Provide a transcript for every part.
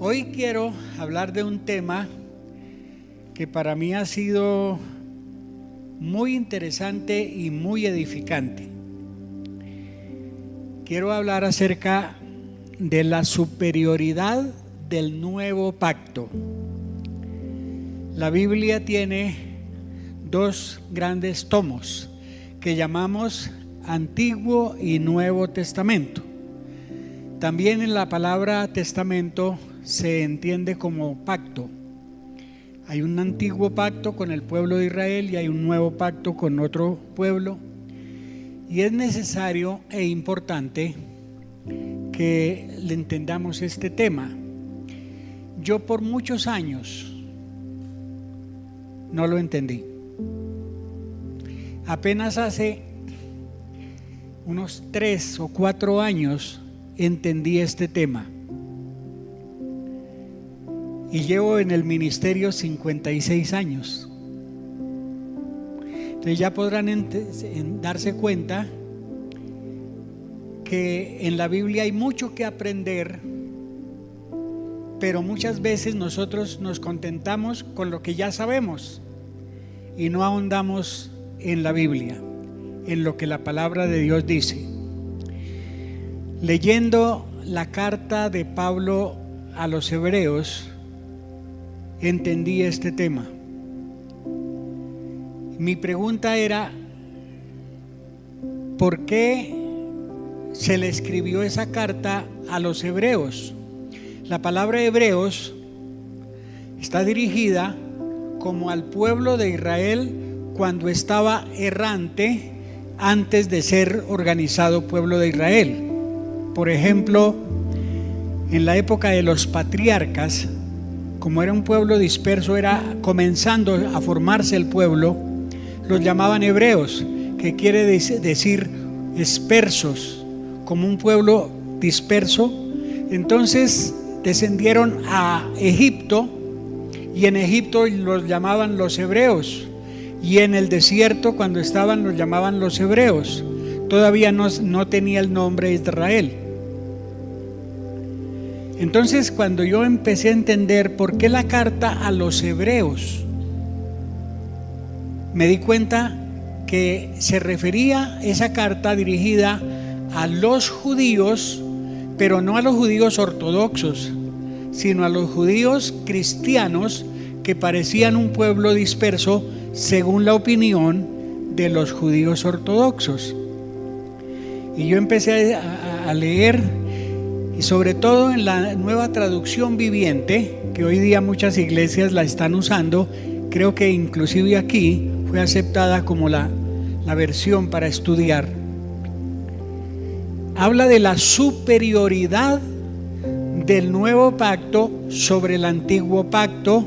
Hoy quiero hablar de un tema que para mí ha sido muy interesante y muy edificante. Quiero hablar acerca de la superioridad del nuevo pacto. La Biblia tiene dos grandes tomos que llamamos Antiguo y Nuevo Testamento. También en la palabra testamento se entiende como pacto. Hay un antiguo pacto con el pueblo de Israel y hay un nuevo pacto con otro pueblo. Y es necesario e importante que le entendamos este tema. Yo por muchos años no lo entendí. Apenas hace unos 3 o 4 años entendí este tema. Y llevo en el ministerio 56 años. Entonces ya podrán darse cuenta que en la Biblia hay mucho que aprender, pero muchas veces nosotros nos contentamos con lo que ya sabemos y no ahondamos en la Biblia, en lo que la palabra de Dios dice. Leyendo la carta de Pablo a los Hebreos, entendí este tema. Mi pregunta era: ¿por qué se le escribió esa carta a los hebreos? La palabra hebreos está dirigida como al pueblo de Israel cuando estaba errante antes de ser organizado pueblo de Israel. Por ejemplo, en la época de los patriarcas, como era un pueblo disperso, era comenzando a formarse el pueblo, los llamaban hebreos, que quiere decir dispersos, como un pueblo disperso. Entonces descendieron a Egipto y en Egipto los llamaban los hebreos, y en el desierto cuando estaban los llamaban los hebreos. Todavía no tenía el nombre Israel. Entonces, cuando yo empecé a entender por qué la carta a los hebreos, me di cuenta que se refería esa carta dirigida a los judíos, pero no a los judíos ortodoxos, sino a los judíos cristianos que parecían un pueblo disperso según la opinión de los judíos ortodoxos. Y yo empecé a leer, y sobre todo en la nueva traducción viviente, que hoy día muchas iglesias la están usando. Creo que inclusive aquí fue aceptada como la versión para estudiar. Habla de la superioridad del nuevo pacto sobre el antiguo pacto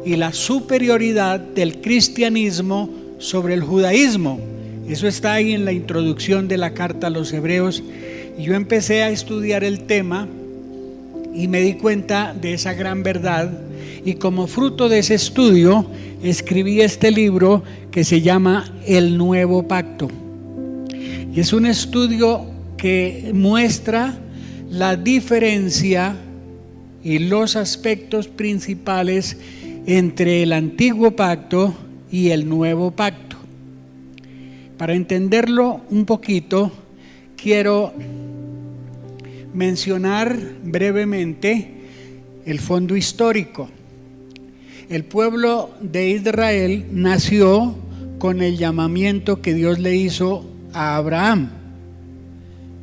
y la superioridad del cristianismo sobre el judaísmo. Eso está ahí en la introducción de la carta a los hebreos. Y yo empecé a estudiar el tema y me di cuenta de esa gran verdad, y como fruto de ese estudio escribí este libro que se llama El Nuevo Pacto. Y es un estudio que muestra la diferencia y los aspectos principales entre el antiguo pacto y el nuevo pacto. Para entenderlo un poquito, quiero mencionar brevemente el fondo histórico. El pueblo de Israel nació con el llamamiento que Dios le hizo a Abraham.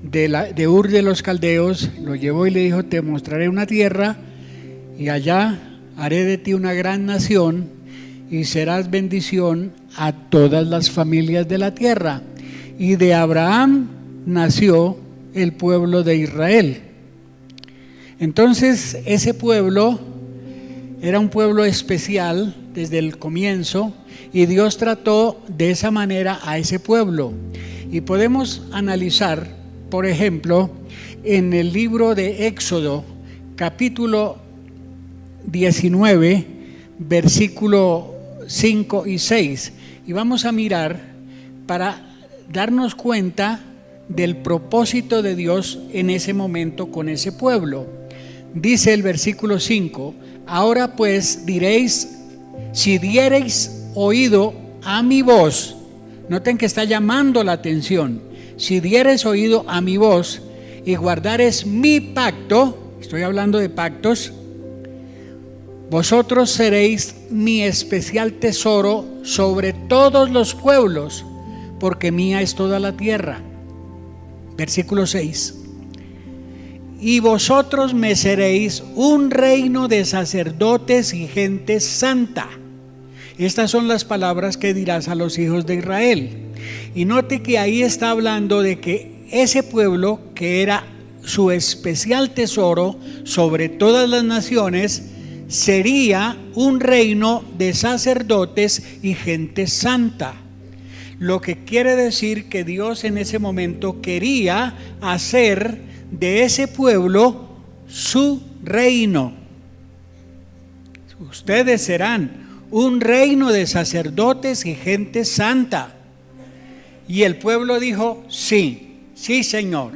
De Ur de los Caldeos lo llevó y le dijo: te mostraré una tierra y allá haré de ti una gran nación y serás bendición a todas las familias de la tierra. Y de Abraham nació el pueblo de Israel. Entonces ese pueblo era un pueblo especial desde el comienzo, y Dios trató de esa manera a ese pueblo. Y podemos analizar, por ejemplo, en el libro de Éxodo, capítulo 19, versículo 5 y 6, y vamos a mirar para darnos cuenta del propósito de Dios en ese momento con ese pueblo. dice el versículo 5: ahora pues diréis, si diereis oído a mi voz. Noten que está llamando la atención. Si diereis oído a mi voz y guardares mi pacto, estoy hablando de pactos, vosotros seréis mi especial tesoro sobre todos los pueblos, porque mía es toda la tierra. Versículo 6: y vosotros me seréis un reino de sacerdotes y gente santa. Estas son las palabras que dirás a los hijos de Israel. Y note que ahí está hablando de que ese pueblo, que era su especial tesoro sobre todas las naciones, sería un reino de sacerdotes y gente santa. Lo que quiere decir que Dios en ese momento quería hacer de ese pueblo su reino. Ustedes serán un reino de sacerdotes y gente santa. Y el pueblo dijo: sí, sí, Señor.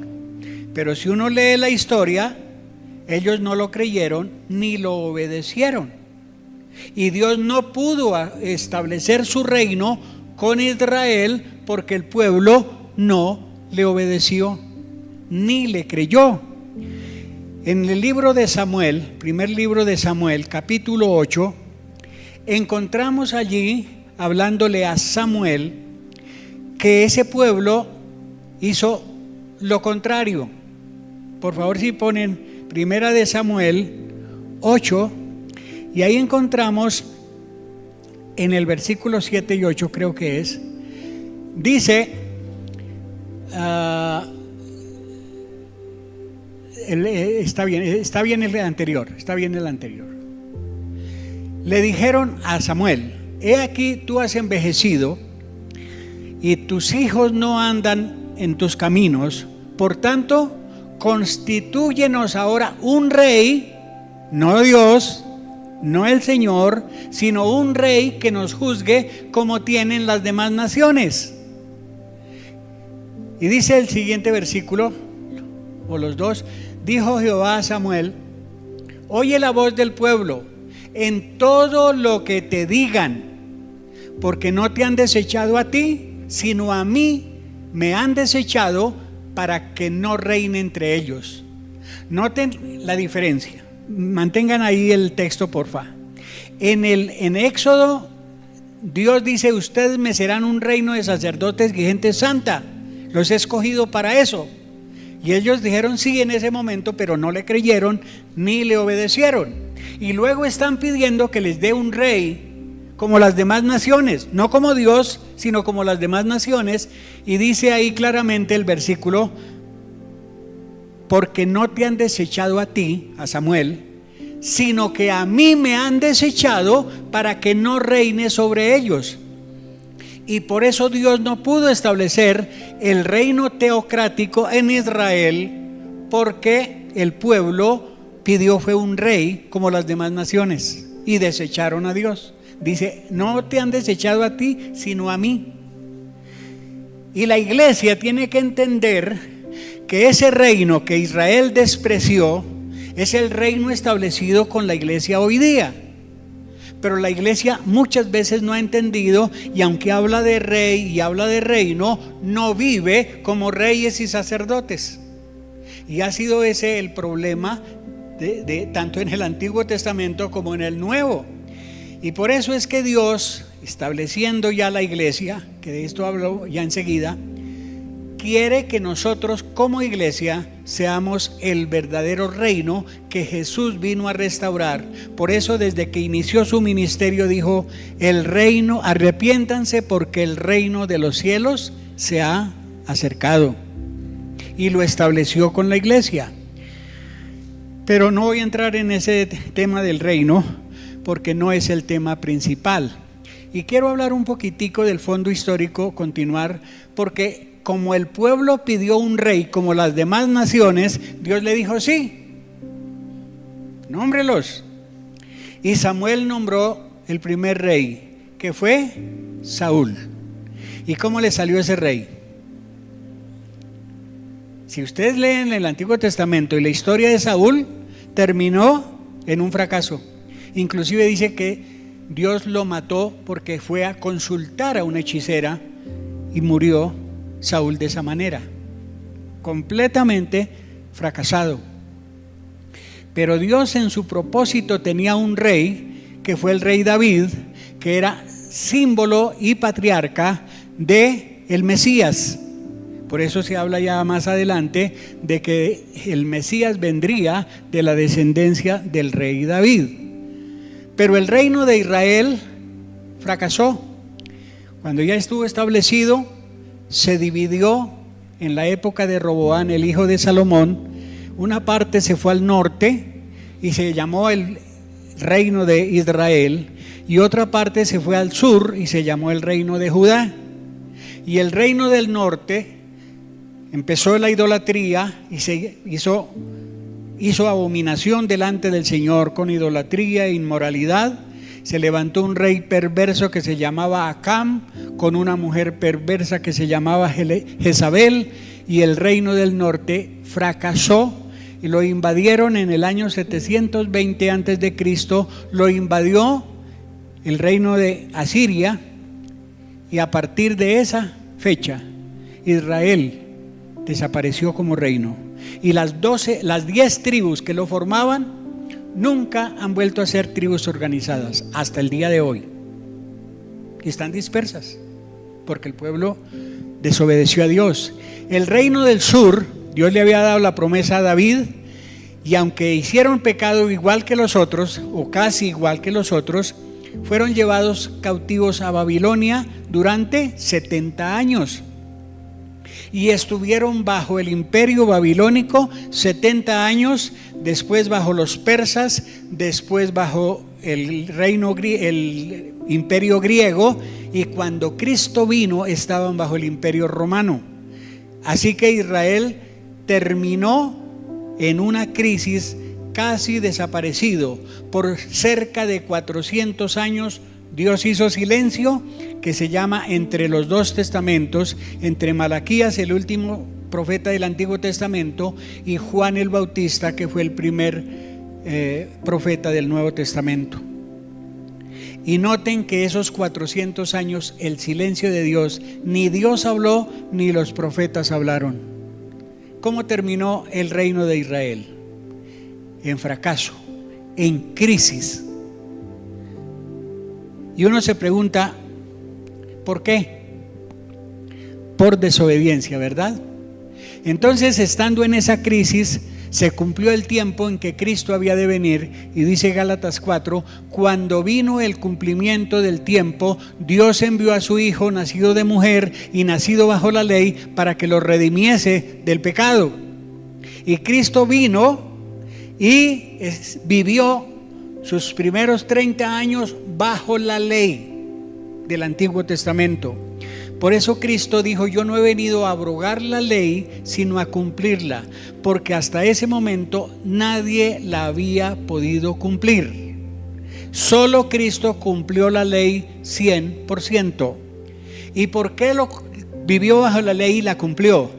Pero si uno lee la historia, ellos no lo creyeron ni lo obedecieron. Y Dios no pudo establecer su reino con Israel porque el pueblo no le obedeció ni le creyó. En el libro de Samuel, primer libro de Samuel, capítulo 8, encontramos allí, hablándole a Samuel, que ese pueblo hizo lo contrario. Por favor, si ponen primera de Samuel 8, y ahí encontramos en el versículo 7 y 8, creo que es, dice, está bien el anterior. Le dijeron a Samuel: he aquí tú has envejecido y tus hijos no andan en tus caminos, por tanto constitúyenos ahora un rey, no Dios, no el Señor, sino un rey que nos juzgue como tienen las demás naciones. Y dice el siguiente versículo, o los dos: dijo Jehová a Samuel: oye la voz del pueblo en todo lo que te digan, porque no te han desechado a ti, sino a mí me han desechado para que no reine entre ellos. Noten la diferencia. Mantengan ahí el texto, porfa. En Éxodo, Dios dice: ustedes me serán un reino de sacerdotes y gente santa. Los he escogido para eso. Y ellos dijeron sí en ese momento, pero no le creyeron ni le obedecieron. Y luego están pidiendo que les dé un rey como las demás naciones, no como Dios, sino como las demás naciones. Y dice ahí claramente el versículo: porque no te han desechado a ti, a Samuel, sino que a mí me han desechado para que no reine sobre ellos. Y por eso Dios no pudo establecer el reino teocrático en Israel, porque el pueblo pidió fue un rey como las demás naciones y desecharon a Dios. Dice: no te han desechado a ti, sino a mí. Y la iglesia tiene que entender que ese reino que Israel despreció es el reino establecido con la iglesia hoy día. Pero la iglesia muchas veces no ha entendido, y aunque habla de rey y habla de reino, no vive como reyes y sacerdotes. Y ha sido ese el problema de tanto en el Antiguo Testamento como en el Nuevo. Y por eso es que Dios, estableciendo ya la iglesia, que de esto hablo ya enseguida, quiere que nosotros como iglesia seamos el verdadero reino que Jesús vino a restaurar. Por eso desde que inició su ministerio dijo: el reino, arrepiéntanse porque el reino de los cielos se ha acercado. Y lo estableció con la iglesia. Pero no voy a entrar en ese tema del reino porque no es el tema principal. Y quiero hablar un poquitico del fondo histórico, continuar, porque como el pueblo pidió un rey como las demás naciones, Dios le dijo: sí, nómbrelos. Y Samuel nombró el primer rey, que fue Saúl. ¿Y cómo le salió ese rey? Si ustedes leen el Antiguo Testamento y la historia de Saúl, terminó en un fracaso. Inclusive dice que Dios lo mató porque fue a consultar a una hechicera y murió Saúl de esa manera, completamente fracasado. Pero Dios en su propósito tenía un rey, que fue el rey David, que era símbolo y patriarca de el Mesías. Por eso se habla ya más adelante de que el Mesías vendría de la descendencia del rey David. Pero el reino de Israel fracasó. Cuando ya estuvo establecido, se dividió en la época de Roboán, el hijo de Salomón. Una parte se fue al norte y se llamó el reino de Israel, y otra parte se fue al sur y se llamó el reino de Judá. Y el reino del norte empezó la idolatría y se hizo abominación delante del Señor con idolatría e inmoralidad. Se levantó un rey perverso que se llamaba Acam, con una mujer perversa que se llamaba Jezabel, y el reino del norte fracasó y lo invadieron en el año 720 antes de Cristo. Lo invadió el reino de Asiria, y a partir de esa fecha Israel desapareció como reino, y las 10 tribus que lo formaban nunca han vuelto a ser tribus organizadas hasta el día de hoy, y están dispersas porque el pueblo desobedeció a Dios. El reino del sur, Dios le había dado la promesa a David, y aunque hicieron pecado igual que los otros, o casi igual que los otros, fueron llevados cautivos a Babilonia durante 70 años. Y estuvieron bajo el imperio babilónico 70 años, después bajo los persas, después bajo el imperio griego, y cuando Cristo vino estaban bajo el imperio romano. Así que Israel terminó en una crisis, casi desaparecido. Por cerca de 400 años Dios hizo silencio, que se llama entre los dos testamentos, entre Malaquías, el último profeta del Antiguo Testamento, y Juan el Bautista, que fue el primer profeta del Nuevo Testamento. Y noten que esos 400 años, el silencio de Dios, ni Dios habló ni los profetas hablaron. ¿Cómo terminó el reino de Israel? En fracaso, en crisis. Y uno se pregunta, ¿por qué? Por desobediencia, ¿verdad? Entonces, estando en esa crisis, se cumplió el tiempo en que Cristo había de venir, y dice Gálatas 4, cuando vino el cumplimiento del tiempo, Dios envió a su Hijo, nacido de mujer y nacido bajo la ley, para que lo redimiese del pecado. Y Cristo vino y vivió sus primeros 30 años bajo la ley del Antiguo Testamento. Por eso Cristo dijo: yo no he venido a abrogar la ley, sino a cumplirla, porque hasta ese momento nadie la había podido cumplir. Solo Cristo cumplió la ley 100%. ¿Y por qué lo vivió bajo la ley y la cumplió?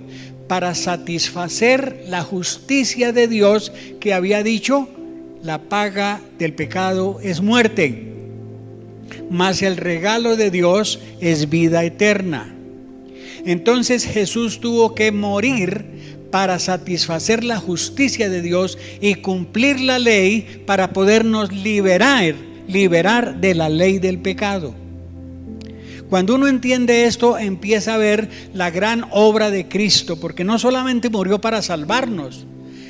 Para satisfacer la justicia de Dios, que había dicho: la paga del pecado es muerte, mas el regalo de Dios es vida eterna. Entonces Jesús tuvo que morir para satisfacer la justicia de Dios y cumplir la ley, para podernos liberar de la ley del pecado. Cuando uno entiende esto, empieza a ver la gran obra de Cristo, porque no solamente murió para salvarnos,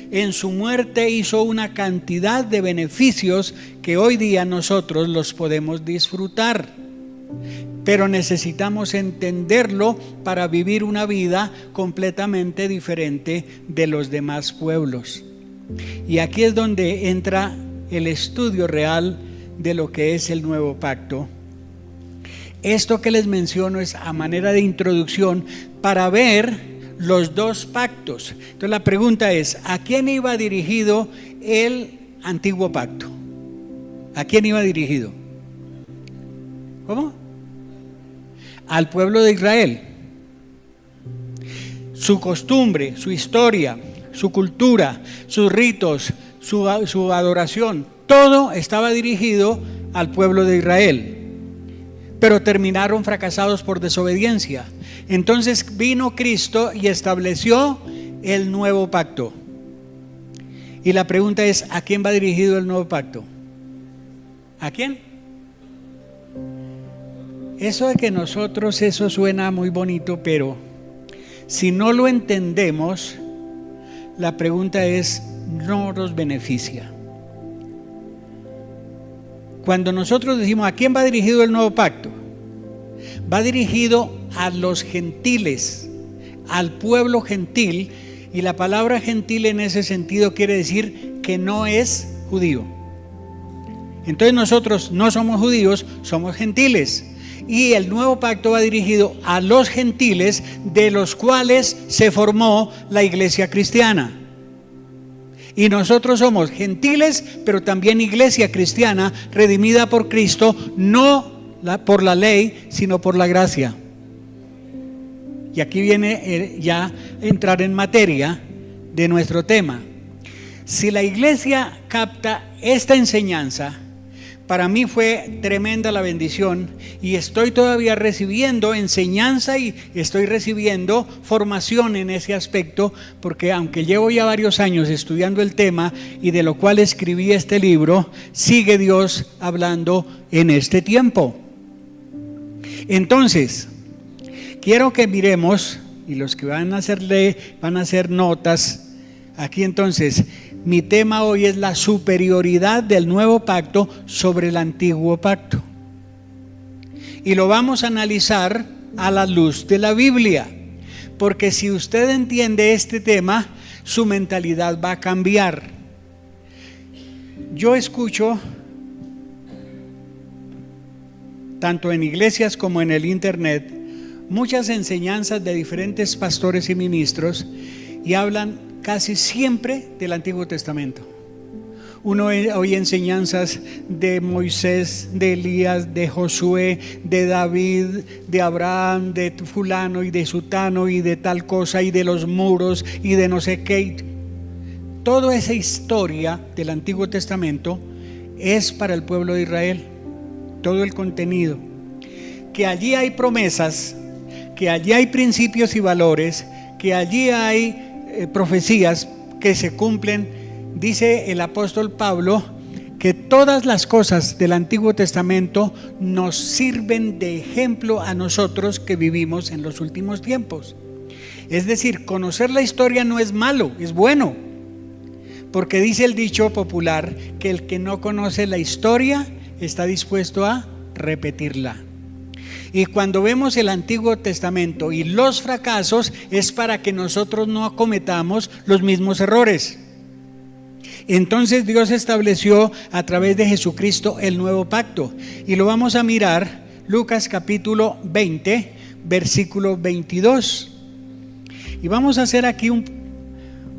en su muerte hizo una cantidad de beneficios que hoy día nosotros los podemos disfrutar. Pero necesitamos entenderlo para vivir una vida completamente diferente de los demás pueblos. Y aquí es donde entra el estudio real de lo que es el nuevo pacto. Esto que les menciono es a manera de introducción para ver los dos pactos. Entonces la pregunta es: ¿a quién iba dirigido el antiguo pacto? ¿A quién iba dirigido? ¿Cómo? Al pueblo de Israel. Su costumbre, su historia, su cultura, sus ritos, su adoración, todo estaba dirigido al pueblo de Israel, pero terminaron fracasados por desobediencia. Entonces vino Cristo y estableció el nuevo pacto. Y la pregunta es, ¿a quién va dirigido el nuevo pacto? ¿A quién? Eso de que nosotros, eso suena muy bonito, pero si no lo entendemos, la pregunta es, no nos beneficia. Cuando nosotros decimos, ¿a quién va dirigido el nuevo pacto? Va dirigido a los gentiles, al pueblo gentil, y la palabra gentil en ese sentido quiere decir que no es judío. Entonces nosotros no somos judíos, somos gentiles. Y el nuevo pacto va dirigido a los gentiles, de los cuales se formó la iglesia cristiana. Y nosotros somos gentiles, pero también iglesia cristiana, redimida por Cristo, no por la ley, sino por la gracia. Y aquí viene ya a entrar en materia de nuestro tema. Si la iglesia capta esta enseñanza, para mí fue tremenda la bendición, y estoy todavía recibiendo enseñanza y estoy recibiendo formación en ese aspecto, porque aunque llevo ya varios años estudiando el tema y de lo cual escribí este libro, sigue Dios hablando en este tiempo. Entonces, quiero que miremos, y los que van a hacer notas aquí. Entonces, mi tema hoy es la superioridad del nuevo pacto sobre el antiguo pacto. Y lo vamos a analizar a la luz de la Biblia. Porque si usted entiende este tema, su mentalidad va a cambiar. Yo escucho, tanto en iglesias como en el internet, muchas enseñanzas de diferentes pastores y ministros, y hablan casi siempre del Antiguo Testamento. Uno oye enseñanzas de Moisés, de Elías, de Josué, de David, de Abraham, de fulano y de sutano y de tal cosa, y de los muros y de no sé qué. Toda esa historia del Antiguo Testamento es para el pueblo de Israel. Todo el contenido. Que allí hay promesas, que allí hay principios y valores, que allí hay profecías que se cumplen. Dice el apóstol Pablo que todas las cosas del Antiguo Testamento nos sirven de ejemplo a nosotros que vivimos en los últimos tiempos. Es decir, conocer la historia no es malo, es bueno, porque dice el dicho popular que el que no conoce la historia está dispuesto a repetirla. Y cuando vemos el Antiguo Testamento y los fracasos, es para que nosotros no cometamos los mismos errores. Entonces Dios estableció a través de Jesucristo el nuevo pacto, y lo vamos a mirar. Lucas capítulo 20, versículo 22. Y vamos a hacer aquí un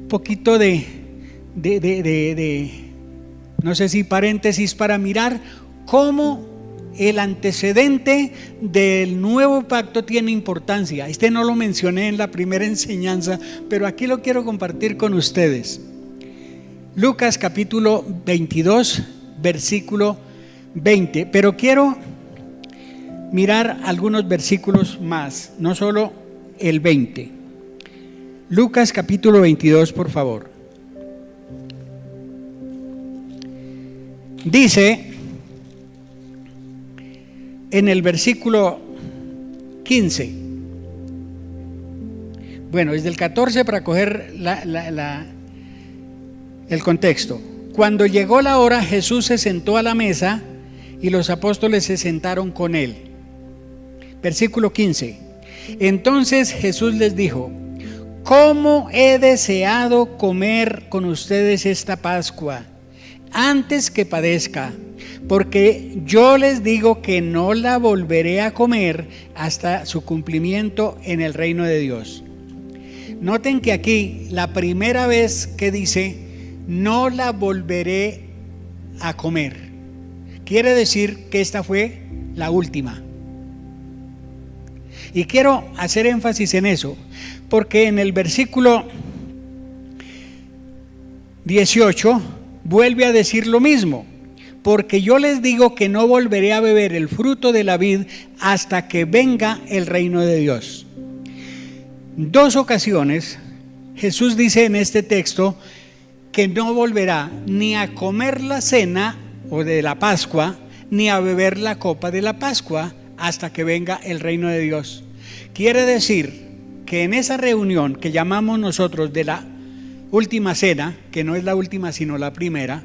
poquito de no sé si paréntesis, para mirar cómo el antecedente del nuevo pacto tiene importancia. Este no lo mencioné en la primera enseñanza, pero aquí lo quiero compartir con ustedes. Lucas capítulo 22, versículo 20. Pero quiero mirar algunos versículos más, no solo el 20. Lucas capítulo 22, por favor. Dice en el versículo 15, bueno, es del 14 para coger el contexto. Cuando llegó la hora, Jesús se sentó a la mesa y los apóstoles se sentaron con él. Versículo 15. Entonces Jesús les dijo: ¿cómo he deseado comer con ustedes esta Pascua antes que padezca? Porque yo les digo que no la volveré a comer hasta su cumplimiento en el reino de Dios. Noten que aquí la primera vez que dice no la volveré a comer, quiere decir que esta fue la última. Y quiero hacer énfasis en eso, porque en el versículo 18 vuelve a decir lo mismo: porque yo les digo que no volveré a beber el fruto de la vid hasta que venga el reino de Dios. 2 ocasiones Jesús dice en este texto que no volverá ni a comer la cena o de la Pascua, ni a beber la copa de la Pascua hasta que venga el reino de Dios. Quiere decir que en esa reunión que llamamos nosotros de la última cena, que no es la última sino la primera,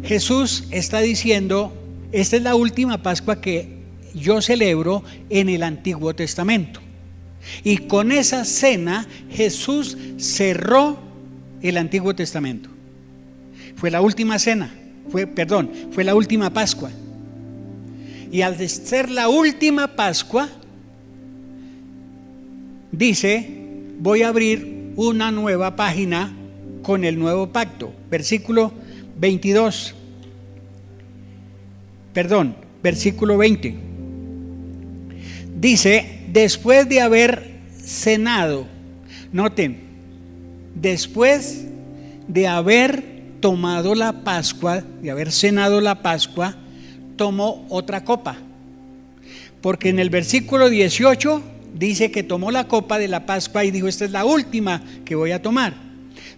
Jesús está diciendo: esta es la última Pascua que yo celebro en el Antiguo Testamento. Y con esa cena Jesús cerró el Antiguo Testamento. Fue la última cena, fue la última Pascua. Y al ser la última Pascua, dice: voy a abrir una nueva página con el nuevo pacto. Versículo 20. Dice: después de haber cenado, noten, después de haber tomado la Pascua, de haber cenado la Pascua, tomó otra copa. Porque en el versículo 18 dice que tomó la copa de la Pascua y dijo: esta es la última que voy a tomar.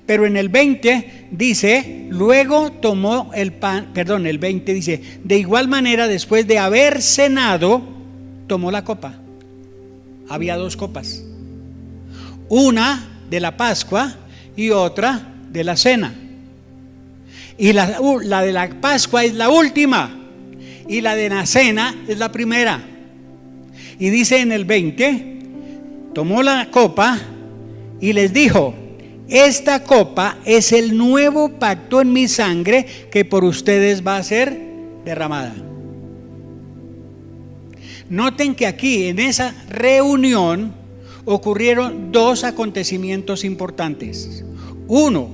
Pero en el 20 dice: luego tomó el pan, el 20 dice: de igual manera, después de haber cenado, tomó la copa. Había 2 copas, una de la Pascua y otra de la cena. Y la de la Pascua es la última y la de la cena es la primera. Y dice en el 20: tomó la copa y les dijo: esta copa es el nuevo pacto en mi sangre, que por ustedes va a ser derramada. Noten que aquí en esa reunión ocurrieron 2 acontecimientos importantes. Uno,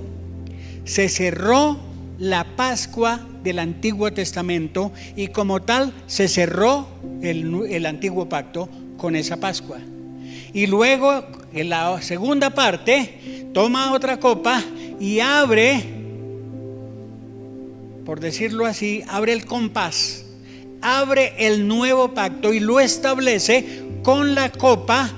se cerró la Pascua del Antiguo Testamento y como tal se cerró el Antiguo Pacto con esa Pascua. Y luego en la segunda parte toma otra copa y abre, por decirlo así, abre el compás, abre el nuevo pacto y lo establece con la copa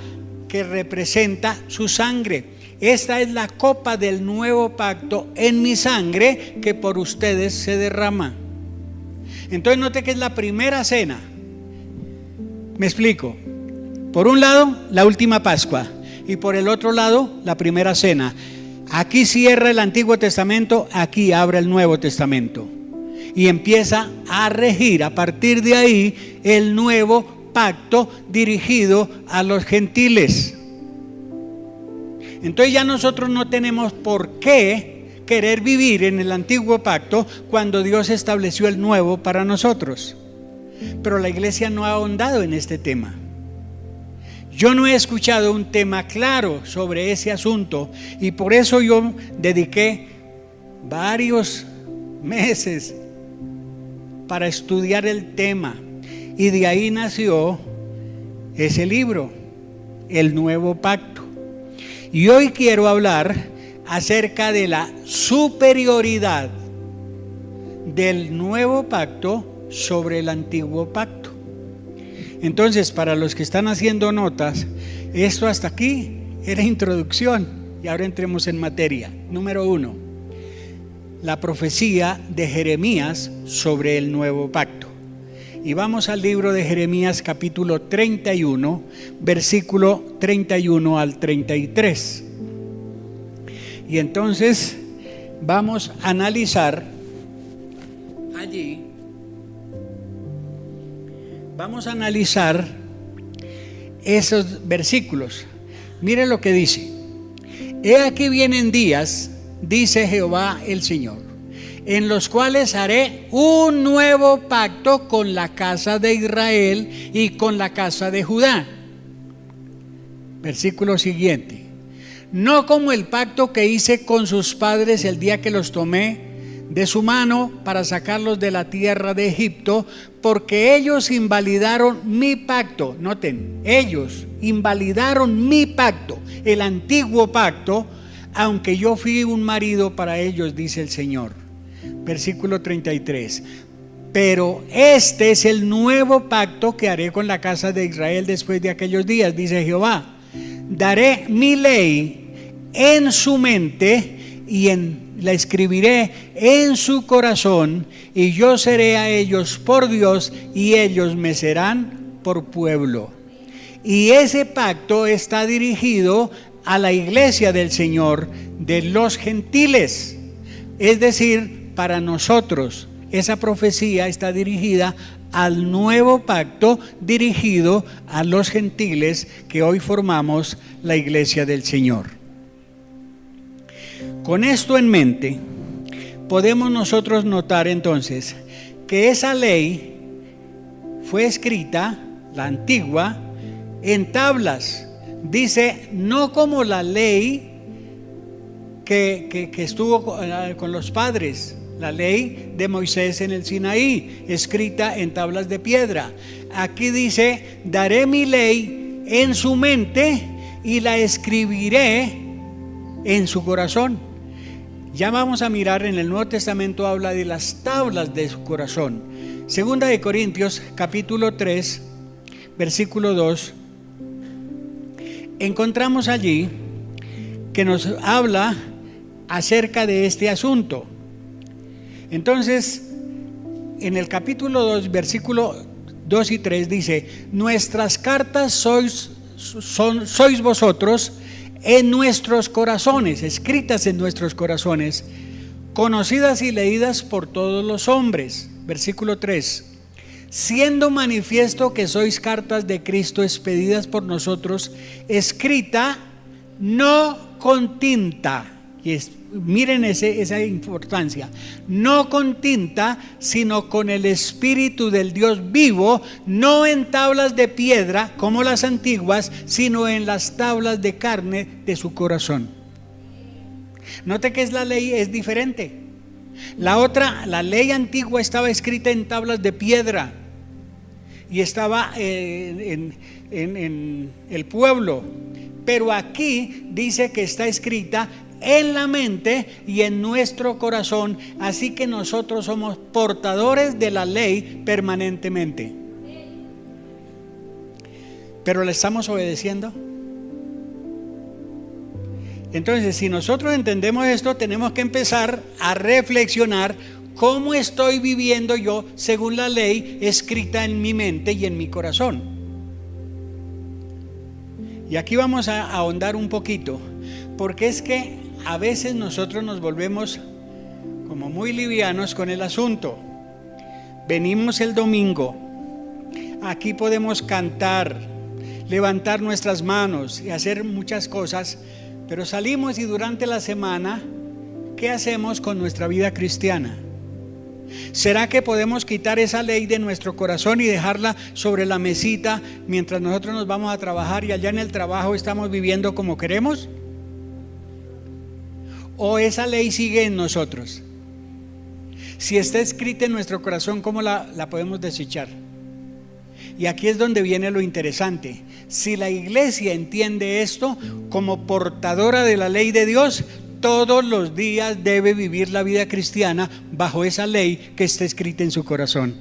que representa su sangre. Esta es la copa del nuevo pacto en mi sangre, que por ustedes se derrama. Entonces note que es la primera cena. Me explico. Por un lado, la última Pascua, y por el otro lado, la primera cena. Aquí cierra el Antiguo Testamento, aquí abre el Nuevo Testamento. Y empieza a regir a partir de ahí el nuevo pacto dirigido a los gentiles. Entonces ya nosotros no tenemos por qué querer vivir en el antiguo pacto cuando Dios estableció el nuevo para nosotros. Pero la iglesia no ha ahondado en este tema. Yo no he escuchado un tema claro sobre ese asunto, y por eso yo dediqué varios meses para estudiar el tema, y de ahí nació ese libro, El Nuevo Pacto. Y hoy quiero hablar acerca de la superioridad del nuevo pacto sobre el antiguo pacto. Entonces, para los que están haciendo notas, esto hasta aquí era introducción, y ahora entremos en materia. Número 1, la profecía de Jeremías sobre el nuevo pacto. Y vamos al libro de Jeremías capítulo 31, versículo 31 al 33. Y entonces vamos a analizar allí. Vamos a analizar esos versículos. Mire lo que dice: he aquí vienen días, dice Jehová el Señor, en los cuales haré un nuevo pacto con la casa de Israel y con la casa de Judá. Versículo siguiente: no como el pacto que hice con sus padres el día que los tomé de su mano para sacarlos de la tierra de Egipto, porque ellos invalidaron mi pacto. Noten, ellos invalidaron mi pacto, el antiguo pacto, aunque yo fui un marido para ellos, dice el Señor. Versículo 33. Pero este es el nuevo pacto que haré con la casa de Israel después de aquellos días, dice Jehová. Daré mi ley en su mente y la escribiré en su corazón, y yo seré a ellos por Dios y ellos me serán por pueblo. Y ese pacto está dirigido a la iglesia del Señor de los gentiles, es decir, para nosotros. Esa profecía está dirigida al nuevo pacto dirigido a los gentiles que hoy formamos la iglesia del Señor. Con esto en mente, podemos nosotros notar entonces que esa ley fue escrita, la antigua, en tablas. Dice, no como la ley que estuvo con los padres, la ley de Moisés en el Sinaí, escrita en tablas de piedra. Aquí dice, daré mi ley en su mente y la escribiré en su corazón. Ya vamos a mirar, en el Nuevo Testamento habla de las tablas de su corazón. Segunda de Corintios, capítulo 3, versículo 2. Encontramos allí que nos habla acerca de este asunto. Entonces, en el capítulo 2, versículo 2 y 3 dice, nuestras cartas sois vosotros en nuestros corazones, escritas en nuestros corazones, conocidas y leídas por todos los hombres. Versículo 3, siendo manifiesto que sois cartas de Cristo expedidas por nosotros, escrita no con tinta. Y miren esa importancia, no con tinta, sino con el Espíritu del Dios vivo, no en tablas de piedra como las antiguas, sino en las tablas de carne de su corazón. Note que la ley es diferente. La ley antigua estaba escrita en tablas de piedra y estaba en el pueblo, pero aquí dice que está escrita en la mente y en nuestro corazón, así que nosotros somos portadores de la ley permanentemente. ¿Pero le estamos obedeciendo? Entonces, si nosotros entendemos esto, tenemos que empezar a reflexionar cómo estoy viviendo yo según la ley escrita en mi mente y en mi corazón. Y aquí vamos a ahondar un poquito, porque es que a veces nosotros nos volvemos como muy livianos con el asunto. Venimos el domingo, aquí podemos cantar, levantar nuestras manos y hacer muchas cosas, pero salimos y durante la semana, ¿qué hacemos con nuestra vida cristiana? ¿Será que podemos quitar esa ley de nuestro corazón y dejarla sobre la mesita mientras nosotros nos vamos a trabajar y allá en el trabajo estamos viviendo como queremos? ¿O esa ley sigue en nosotros? Si está escrita en nuestro corazón, ¿cómo la podemos desechar? Y aquí es donde viene lo interesante. Si la iglesia entiende esto como portadora de la ley de Dios, todos los días debe vivir la vida cristiana bajo esa ley que está escrita en su corazón.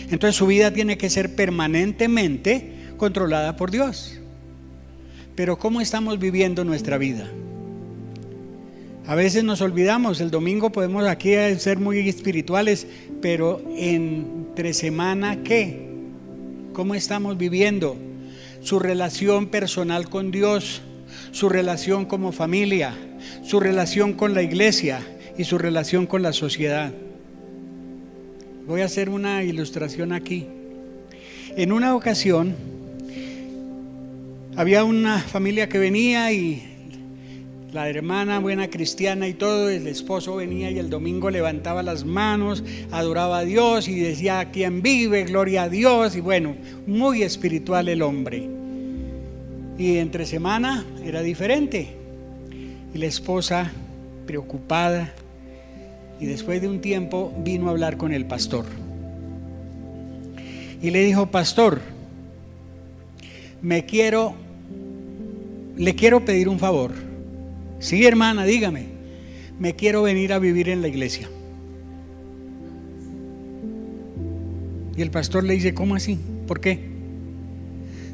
Entonces su vida tiene que ser permanentemente controlada por Dios. Pero ¿cómo estamos viviendo nuestra vida? A veces nos olvidamos, el domingo podemos aquí ser muy espirituales, pero entre semana, ¿qué? ¿Cómo estamos viviendo? Su relación personal con Dios, su relación como familia, su relación con la iglesia y su relación con la sociedad. Voy a hacer una ilustración aquí. En una ocasión, había una familia que venía y la hermana buena cristiana y todo, el esposo venía y el domingo levantaba las manos, adoraba a Dios y decía: ¿quién vive? Gloria a Dios. Y bueno, muy espiritual el hombre. Y entre semana era diferente. Y la esposa preocupada, y después de un tiempo vino a hablar con el pastor. Y le dijo: pastor, le quiero pedir un favor. Sí, hermana, dígame, me quiero venir a vivir en la iglesia. Y el pastor le dice, ¿cómo así? ¿Por qué?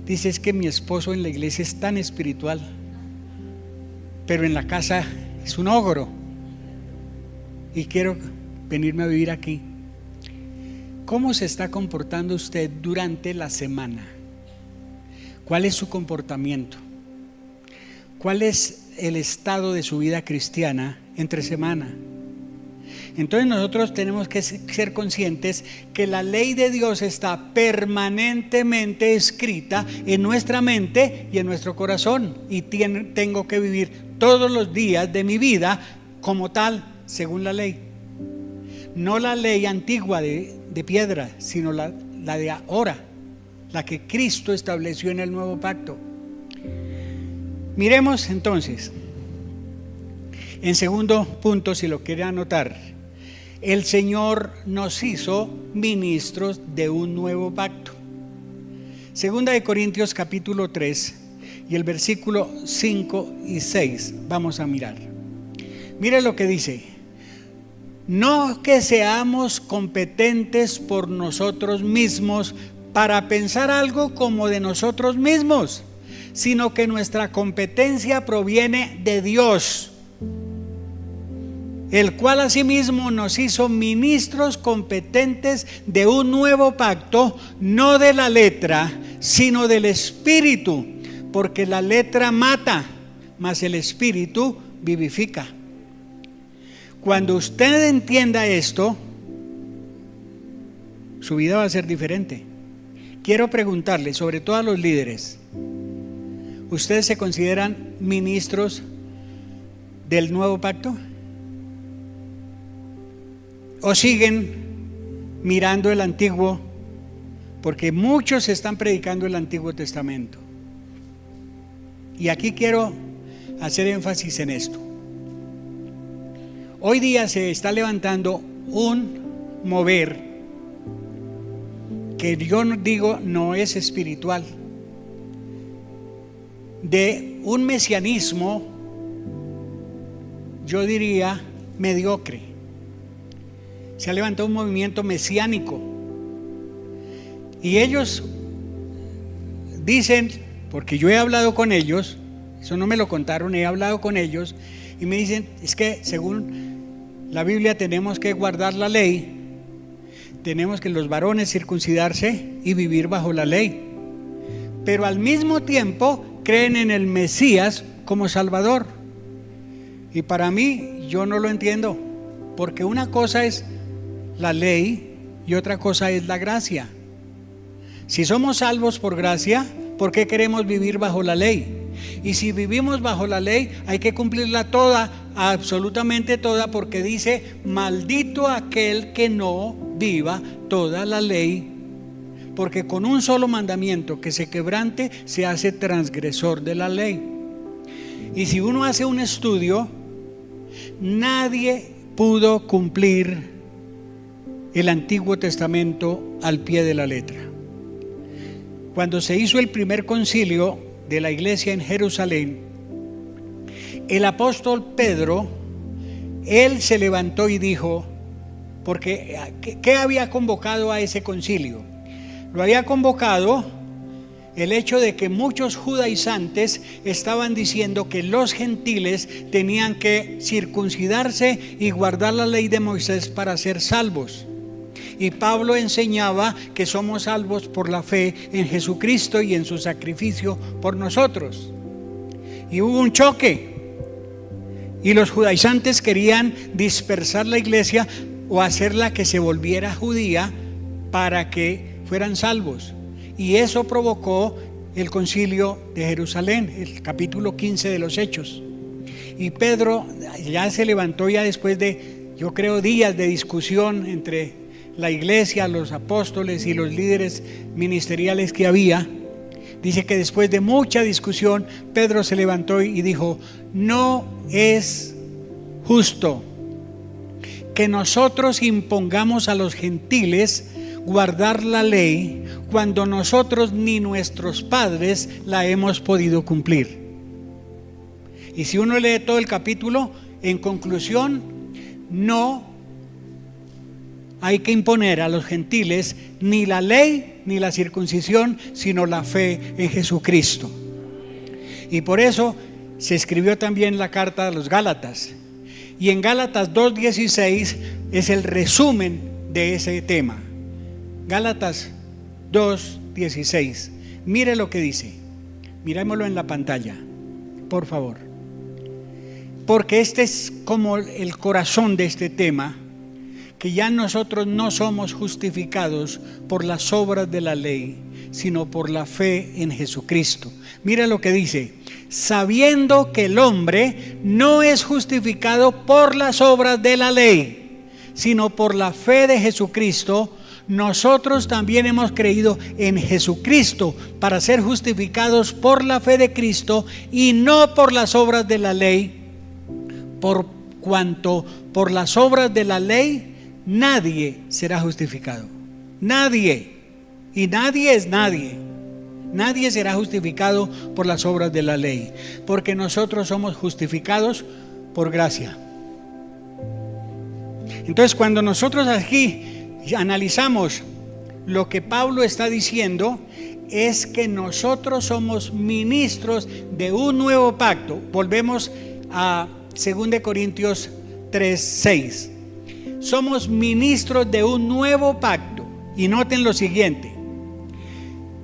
Dice, es que mi esposo en la iglesia es tan espiritual, pero en la casa es un ogro y quiero venirme a vivir aquí. ¿Cómo se está comportando usted durante la semana? ¿Cuál es su comportamiento? ¿Cuál es el estado de su vida cristiana entre semana? Entonces nosotros tenemos que ser conscientes que la ley de Dios está permanentemente escrita en nuestra mente y en nuestro corazón, y tengo que vivir todos los días de mi vida como tal, según la ley. No la ley antigua de piedra, sino la de ahora, la que Cristo estableció en el nuevo pacto. Miremos entonces, en segundo punto, si lo quiere anotar, el Señor nos hizo ministros de un nuevo pacto. Segunda de Corintios capítulo 3 y el versículo 5 y 6, vamos a mirar. Mire lo que dice: no que seamos competentes por nosotros mismos para pensar algo como de nosotros mismos, sino que nuestra competencia proviene de Dios, el cual asimismo nos hizo ministros competentes de un nuevo pacto, no de la letra, sino del Espíritu, porque la letra mata, mas el Espíritu vivifica. Cuando usted entienda esto, su vida va a ser diferente. Quiero preguntarle, sobre todo a los líderes, ¿ustedes se consideran ministros del nuevo pacto? ¿O siguen mirando el antiguo? Porque muchos están predicando el Antiguo Testamento. Y aquí quiero hacer énfasis en esto. Hoy día se está levantando un mover que yo digo no es espiritual, de un mesianismo, yo diría mediocre. Se ha levantado un movimiento mesiánico y ellos dicen, porque yo he hablado con ellos, eso no me lo contaron, he hablado con ellos y me dicen, es que según la Biblia tenemos que guardar la ley, tenemos que los varones circuncidarse y vivir bajo la ley, pero al mismo tiempo creen en el Mesías como Salvador. Y para mí, yo no lo entiendo, porque una cosa es la ley y otra cosa es la gracia. Si somos salvos por gracia, ¿por qué queremos vivir bajo la ley? Y si vivimos bajo la ley, hay que cumplirla toda, absolutamente toda, porque dice, maldito aquel que no viva toda la ley, porque con un solo mandamiento que se quebrante, se hace transgresor de la ley. Y si uno hace un estudio, nadie pudo cumplir el Antiguo Testamento al pie de la letra. Cuando se hizo el primer concilio de la iglesia en Jerusalén, el apóstol Pedro, él se levantó y dijo, porque ¿qué había convocado a ese concilio? Lo había convocado el hecho de que muchos judaizantes estaban diciendo que los gentiles tenían que circuncidarse y guardar la ley de Moisés para ser salvos. Y Pablo enseñaba que somos salvos por la fe en Jesucristo y en su sacrificio por nosotros. Y hubo un choque. Y los judaizantes querían dispersar la iglesia o hacerla que se volviera judía para que fueran salvos. Y eso provocó el concilio de Jerusalén, el capítulo 15 de los Hechos. Y Pedro ya se levantó ya después de, yo creo, días de discusión entre la iglesia, los apóstoles y los líderes ministeriales que había. Dice que después de mucha discusión, Pedro se levantó y dijo, no es justo que nosotros impongamos a los gentiles guardar la ley cuando nosotros ni nuestros padres la hemos podido cumplir. Y si uno lee todo el capítulo, en conclusión, no hay que imponer a los gentiles ni la ley ni la circuncisión, sino la fe en Jesucristo. Y por eso se escribió también la carta a los Gálatas. Y en Gálatas 2:16 es el resumen de ese tema. Gálatas 2:16. Mire lo que dice. Mirémoslo en la pantalla, por favor. Porque este es como el corazón de este tema, que ya nosotros no somos justificados por las obras de la ley, sino por la fe en Jesucristo. Mira lo que dice: sabiendo que el hombre no es justificado por las obras de la ley, sino por la fe de Jesucristo, nosotros también hemos creído en Jesucristo para ser justificados por la fe de Cristo y no por las obras de la ley, por cuanto por las obras de la ley nadie será justificado. Nadie. Y nadie es nadie. Nadie será justificado por las obras de la ley, porque nosotros somos justificados por gracia. Entonces, cuando nosotros aquí analizamos lo que Pablo está diciendo, es que nosotros somos ministros de un nuevo pacto. Volvemos a 2 Corintios 3:6. Somos ministros de un nuevo pacto. Y noten lo siguiente: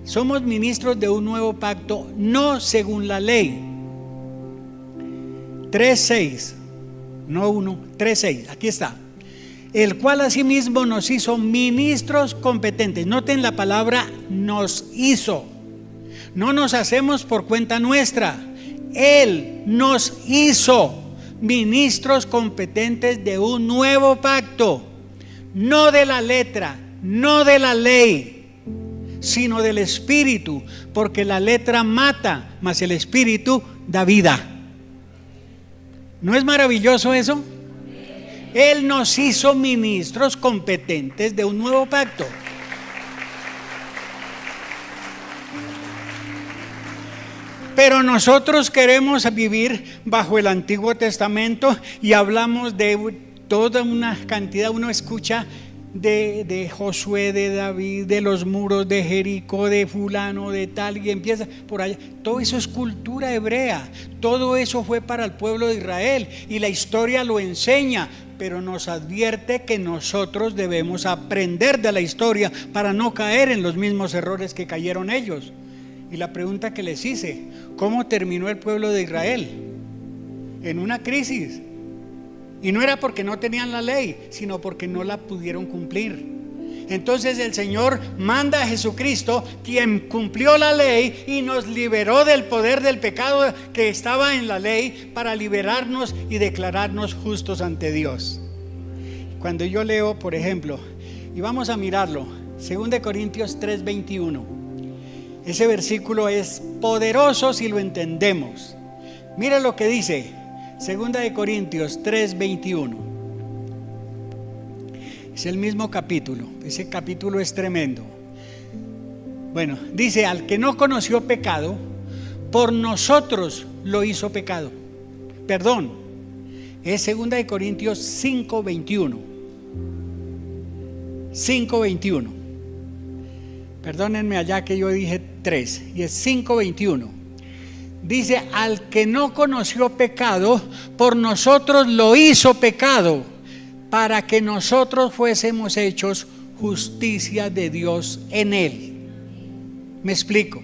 somos ministros de un nuevo pacto, no según la ley. 3:6, no 1, 3:6, aquí está. El cual asimismo nos hizo ministros competentes. Noten la palabra nos hizo. No nos hacemos por cuenta nuestra. Él nos hizo ministros competentes de un nuevo pacto, no de la letra, no de la ley, sino del Espíritu, porque la letra mata, mas el Espíritu da vida. ¿No es maravilloso eso? Él nos hizo ministros competentes de un nuevo pacto. Pero nosotros queremos vivir bajo el Antiguo Testamento y hablamos de toda una cantidad. Uno escucha de Josué, de David, de los muros de Jericó, de fulano, de tal, y empieza por allá. Todo eso es cultura hebrea. Todo eso fue para el pueblo de Israel y la historia lo enseña, pero nos advierte que nosotros debemos aprender de la historia para no caer en los mismos errores que cayeron ellos. Y la pregunta que les hice: ¿cómo terminó el pueblo de Israel? En una crisis. Y no era porque no tenían la ley, sino porque no la pudieron cumplir. Entonces el Señor manda a Jesucristo, quien cumplió la ley y nos liberó del poder del pecado que estaba en la ley, para liberarnos y declararnos justos ante Dios. Cuando yo leo, por ejemplo, y vamos a mirarlo, 2 Corintios 3:21, ese versículo es poderoso si lo entendemos. Mira lo que dice 2 Corintios 3:21. Es el mismo capítulo. Ese capítulo es tremendo. Bueno, dice: al que no conoció pecado, por nosotros lo hizo pecado. Perdón, es 2 Corintios 5:21. 5:21. Perdónenme allá que yo dije 3, y es 5:21. Dice: al que no conoció pecado, por nosotros lo hizo pecado, para que nosotros fuésemos hechos justicia de Dios en él. Me explico.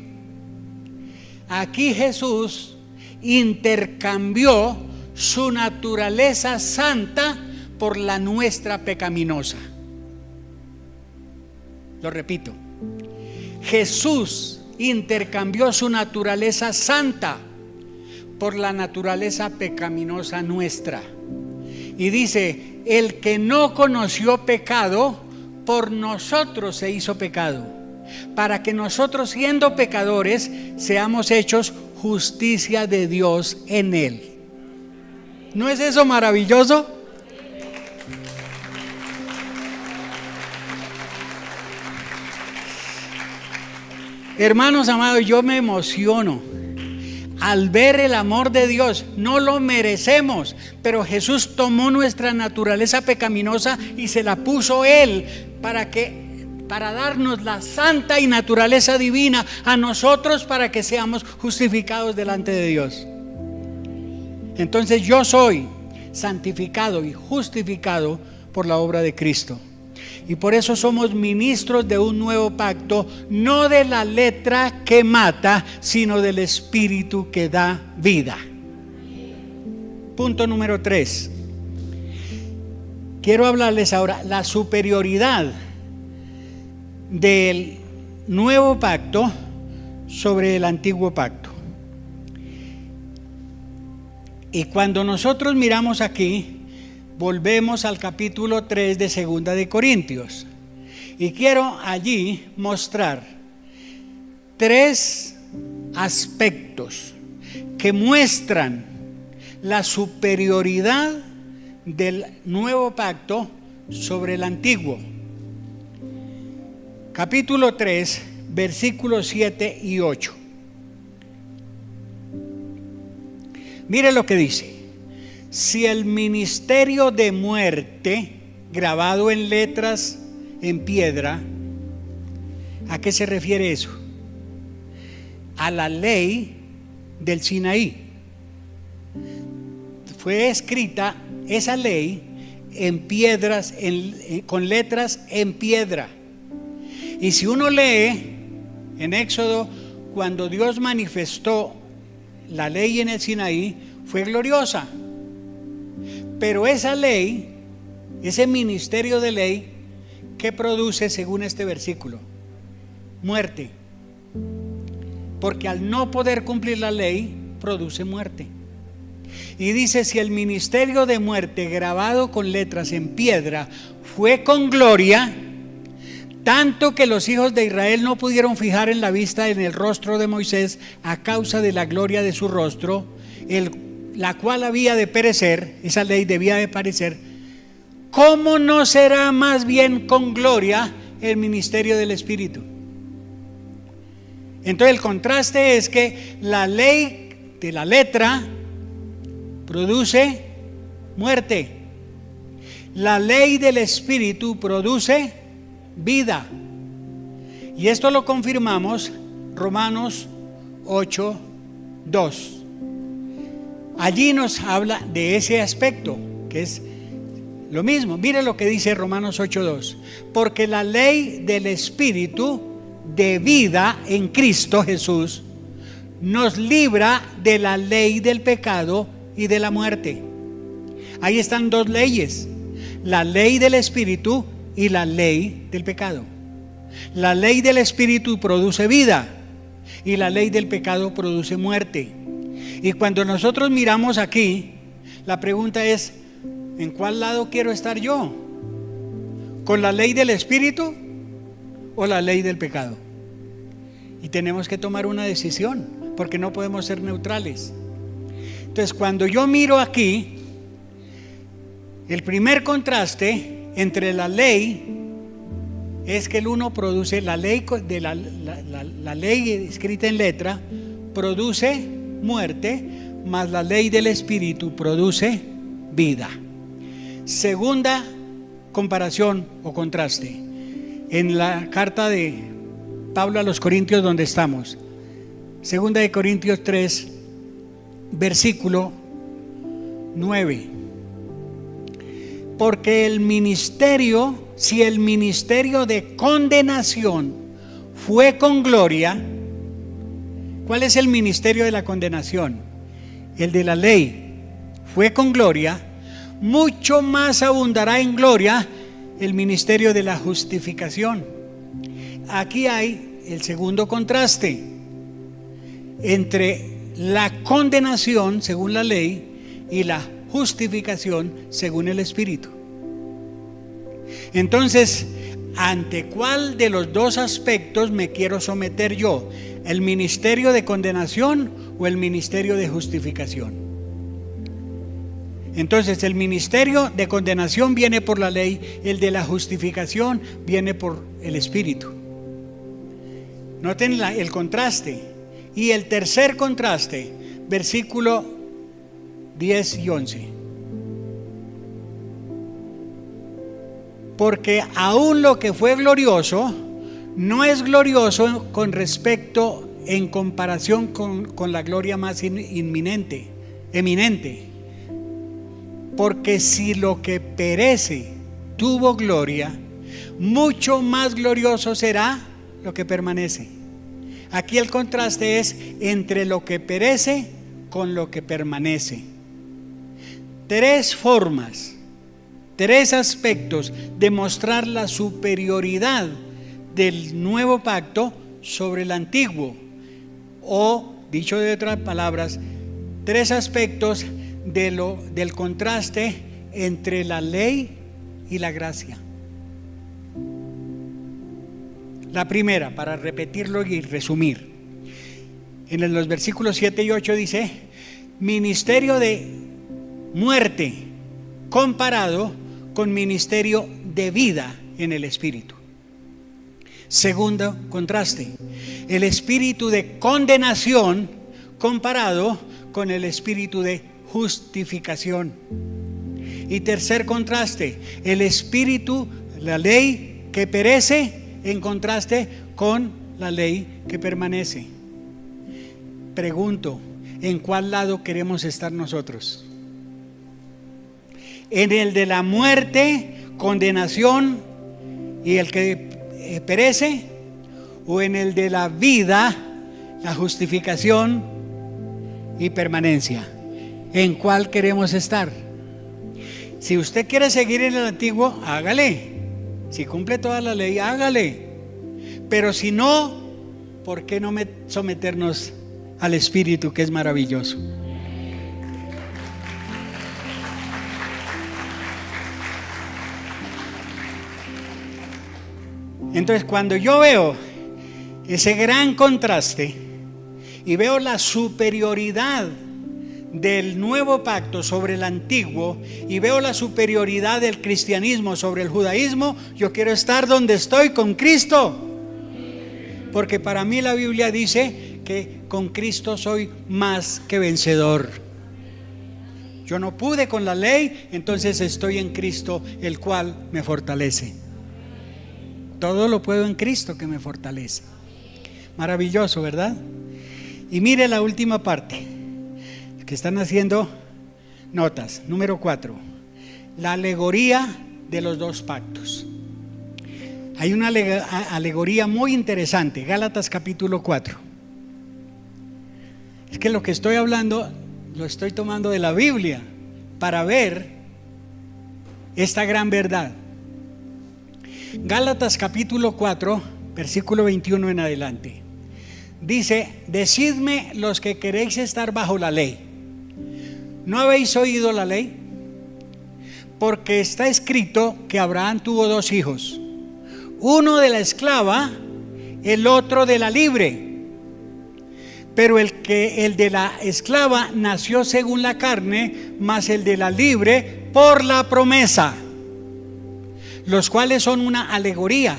Aquí Jesús intercambió su naturaleza santa por la nuestra pecaminosa. Lo repito: Jesús intercambió su naturaleza santa por la naturaleza pecaminosa nuestra. Y dice: el que no conoció pecado, por nosotros se hizo pecado, para que nosotros, siendo pecadores, seamos hechos justicia de Dios en él. ¿No es eso maravilloso? Hermanos amados, yo me emociono al ver el amor de Dios. No lo merecemos, pero Jesús tomó nuestra naturaleza pecaminosa y se la puso Él para darnos la santa y naturaleza divina a nosotros, para que seamos justificados delante de Dios. Entonces yo soy santificado y justificado por la obra de Cristo. Y por eso somos ministros de un nuevo pacto, no de la letra que mata, sino del Espíritu que da vida. Punto número 3. Quiero hablarles ahora la superioridad del nuevo pacto sobre el antiguo pacto. Y cuando nosotros miramos aquí, volvemos al capítulo 3 de Segunda de Corintios. Y quiero allí mostrar 3 aspectos que muestran la superioridad del nuevo pacto sobre el antiguo. Capítulo 3, versículos 7 y 8. Mire lo que dice. Si el ministerio de muerte, grabado en letras en piedra, ¿a qué se refiere eso? A la ley del Sinaí. Fue escrita esa ley en piedras, con letras en piedra. Y si uno lee en Éxodo, cuando Dios manifestó la ley en el Sinaí, fue gloriosa. Pero esa ley, ese ministerio de ley, ¿qué produce según este versículo? Muerte. Porque al no poder cumplir la ley, produce muerte. Y dice, si el ministerio de muerte grabado con letras en piedra fue con gloria, tanto que los hijos de Israel no pudieron fijar en la vista en el rostro de Moisés a causa de la gloria de su rostro, la cual había de perecer, esa ley debía de perecer, ¿cómo no será más bien con gloria el ministerio del Espíritu? Entonces el contraste es que la ley de la letra produce muerte, la ley del Espíritu produce vida. Y esto lo confirmamos Romanos 8:2. Allí nos habla de ese aspecto, que es lo mismo. Mire lo que dice Romanos 8:2. Porque la ley del Espíritu de vida en Cristo Jesús nos libra de la ley del pecado y de la muerte. Ahí están 2 leyes: la ley del Espíritu y la ley del pecado. La ley del Espíritu produce vida y la ley del pecado produce muerte. Y cuando nosotros miramos aquí, la pregunta es, ¿en cuál lado quiero estar yo? ¿Con la ley del Espíritu o la ley del pecado? Y tenemos que tomar una decisión, porque no podemos ser neutrales. Entonces, cuando yo miro aquí, el primer contraste entre la ley es que el uno produce, la ley de la ley escrita en letra produce muerte, mas la ley del Espíritu produce vida. Segunda comparación o contraste en la carta de Pablo a los Corintios, donde estamos, Segunda de Corintios 3, versículo 9. Porque el ministerio, si el ministerio de condenación fue con gloria, ¿cuál es el ministerio de la condenación? El de la ley fue con gloria, mucho más abundará en gloria el ministerio de la justificación. Aquí hay el segundo contraste entre la condenación según la ley y la justificación según el Espíritu. Entonces, ¿ante cuál de los 2 aspectos me quiero someter yo? ¿El ministerio de condenación o el ministerio de justificación? Entonces, el ministerio de condenación viene por la ley, el de la justificación viene por el Espíritu. Noten el contraste. Y el tercer contraste, versículo 10 y 11. Porque aún lo que fue glorioso no es glorioso con respecto, en comparación con la gloria más eminente. Porque si lo que perece tuvo gloria, mucho más glorioso será lo que permanece. Aquí el contraste es entre lo que perece con lo que permanece. Tres formas, tres aspectos de mostrar la superioridad del nuevo pacto sobre el antiguo, o dicho de otras palabras, tres aspectos del contraste entre la ley y la gracia. La primera, para repetirlo y resumir, en los versículos 7 y 8 dice: ministerio de muerte comparado con ministerio de vida en el Espíritu. Segundo contraste, el espíritu de condenación comparado con el espíritu de justificación. Y tercer contraste, el espíritu, la ley que perece en contraste con la ley que permanece. Pregunto, ¿en cuál lado queremos estar nosotros? ¿En el de la muerte, condenación y el que perece, o en el de la vida, la justificación y permanencia? ¿En cuál queremos estar? Si usted quiere seguir en el antiguo, hágale. Si cumple toda la ley, hágale. Pero si no, ¿por qué no someternos al Espíritu, que es maravilloso? Entonces, cuando yo veo ese gran contraste y veo la superioridad del nuevo pacto sobre el antiguo, y veo la superioridad del cristianismo sobre el judaísmo, yo quiero estar donde estoy, con Cristo. Porque para mí la Biblia dice que con Cristo soy más que vencedor. Yo no pude con la ley, entonces estoy en Cristo, el cual me fortalece. Todo lo puedo en Cristo que me fortalece. Maravilloso, ¿verdad? Y mire la última parte, que están haciendo notas. Número 4, la alegoría de los dos pactos. Hay una alegoría muy interesante, Gálatas capítulo 4. Es que lo que estoy hablando lo estoy tomando de la Biblia para ver esta gran verdad. Gálatas capítulo 4, versículo 21 en adelante. Dice: decidme los que queréis estar bajo la ley, ¿no habéis oído la ley? Porque está escrito que Abraham tuvo dos hijos, uno de la esclava, el otro de la libre. Pero el de la esclava nació según la carne, mas el de la libre por la promesa, los cuales son una alegoría.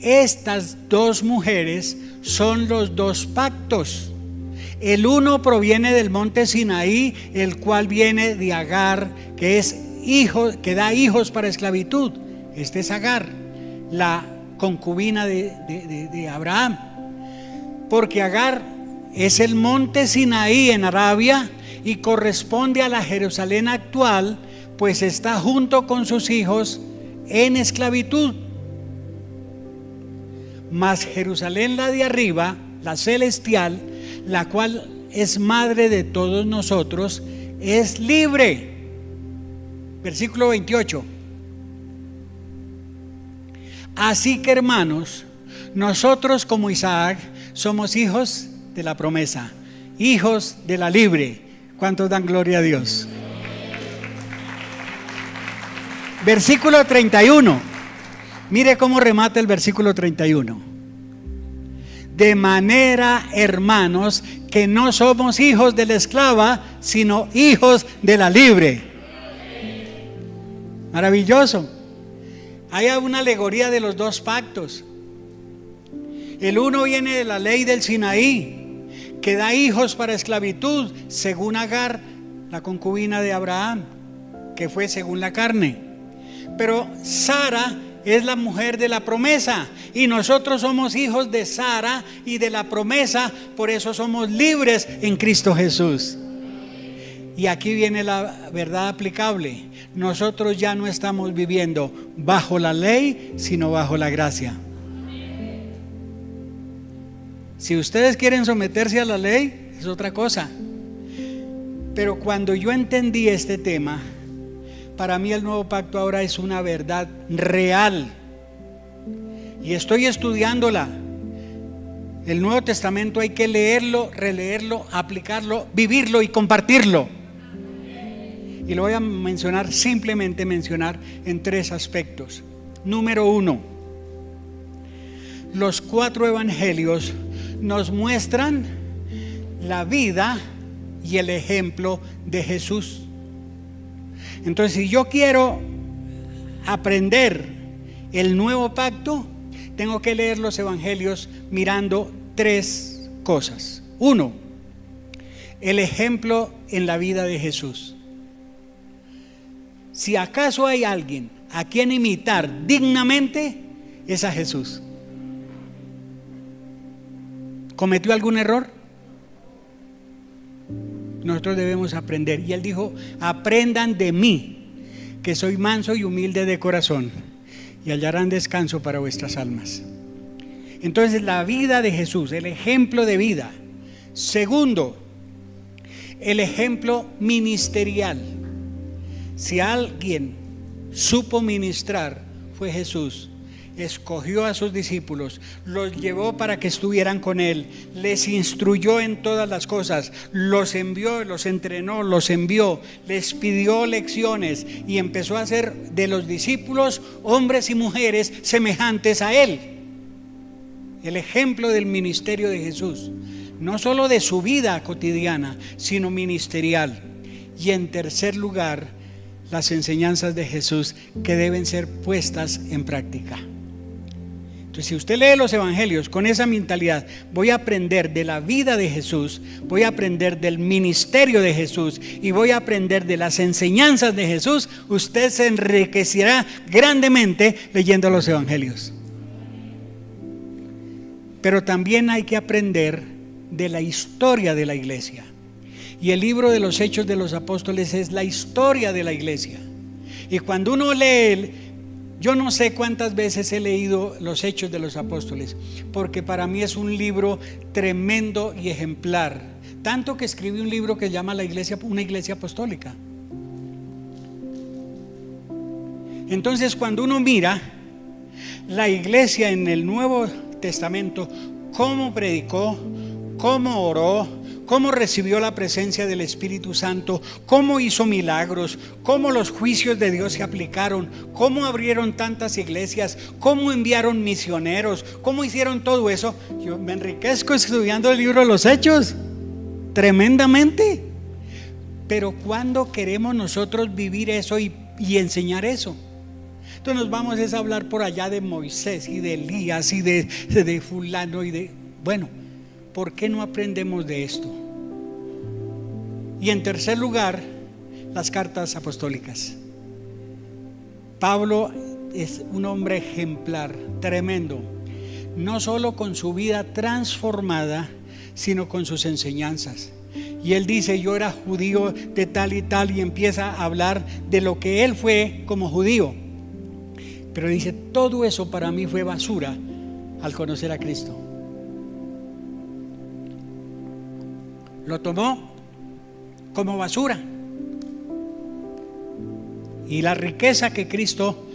Estas dos mujeres son los dos pactos. El uno proviene del monte Sinaí, el cual viene de Agar, que es hijo, que da hijos para esclavitud. Este es Agar, la concubina de Abraham. Porque Agar es el monte Sinaí en Arabia y corresponde a la Jerusalén actual, pues está junto con sus hijos en esclavitud. Mas Jerusalén, la de arriba, la celestial, la cual es madre de todos nosotros, es libre. Versículo 28. Así que, hermanos, nosotros como Isaac somos hijos de la promesa, hijos de la libre. ¿Cuántos dan gloria a Dios? Versículo 31. Mire cómo remata el versículo 31. De manera, hermanos, que no somos hijos de la esclava, sino hijos de la libre. Maravilloso. Hay una alegoría de los dos pactos. El uno viene de la ley del Sinaí, que da hijos para esclavitud, según Agar, la concubina de Abraham, que fue según la carne. Pero Sara es la mujer de la promesa, y nosotros somos hijos de Sara y de la promesa, por eso somos libres en Cristo Jesús. Y aquí viene la verdad aplicable: nosotros ya no estamos viviendo bajo la ley, sino bajo la gracia. Si ustedes quieren someterse a la ley, es otra cosa. Pero cuando yo entendí este tema, para mí el nuevo pacto ahora es una verdad real. Y estoy estudiándola. El Nuevo Testamento hay que leerlo, releerlo, aplicarlo, vivirlo y compartirlo. Y lo voy a mencionar, simplemente mencionar en 3 aspectos. Número 1, los 4 evangelios nos muestran la vida y el ejemplo de Jesús. Entonces, si yo quiero aprender el nuevo pacto, tengo que leer los evangelios mirando 3 cosas. 1, el ejemplo en la vida de Jesús. Si acaso hay alguien a quien imitar dignamente, es a Jesús. ¿Cometió algún error? Nosotros debemos aprender. Y él dijo: aprendan de mí, que soy manso y humilde de corazón, y hallarán descanso para vuestras almas. Entonces, la vida de Jesús, el ejemplo de vida. Segundo, el ejemplo ministerial. Si alguien supo ministrar, fue Jesús. Escogió a sus discípulos, los llevó para que estuvieran con él, les instruyó en todas las cosas, los envió, los entrenó, los envió, les pidió lecciones y empezó a hacer de los discípulos hombres y mujeres semejantes a él. El ejemplo del ministerio de Jesús, no solo de su vida cotidiana, sino ministerial. Y en tercer lugar, las enseñanzas de Jesús que deben ser puestas en práctica. Entonces, si usted lee los evangelios con esa mentalidad, voy a aprender de la vida de Jesús, voy a aprender del ministerio de Jesús y voy a aprender de las enseñanzas de Jesús, usted se enriquecerá grandemente leyendo los evangelios. Pero también hay que aprender de la historia de la iglesia. Y el libro de los Hechos de los Apóstoles es la historia de la iglesia. Y cuando uno lee, yo no sé cuántas veces he leído los Hechos de los Apóstoles, porque para mí es un libro tremendo y ejemplar. Tanto que escribí un libro que se llama La Iglesia, una iglesia apostólica. Entonces, cuando uno mira la iglesia en el Nuevo Testamento, cómo predicó, cómo oró, cómo recibió la presencia del Espíritu Santo, cómo hizo milagros, cómo los juicios de Dios se aplicaron, cómo abrieron tantas iglesias, cómo enviaron misioneros, cómo hicieron todo eso. Yo me enriquezco estudiando el libro de los Hechos, tremendamente. Pero ¿cuándo queremos nosotros vivir eso y enseñar eso? Entonces nos vamos a hablar por allá de Moisés y de Elías y de fulano y de... Bueno, ¿por qué no aprendemos de esto? Y en tercer lugar, las cartas apostólicas. Pablo es un hombre ejemplar, tremendo, no solo con su vida transformada, sino con sus enseñanzas. Y él dice: yo era judío de tal y tal, y empieza a hablar de lo que él fue como judío. Pero dice: todo eso para mí fue basura al conocer a Cristo. Lo tomó como basura. Y la riqueza que Cristo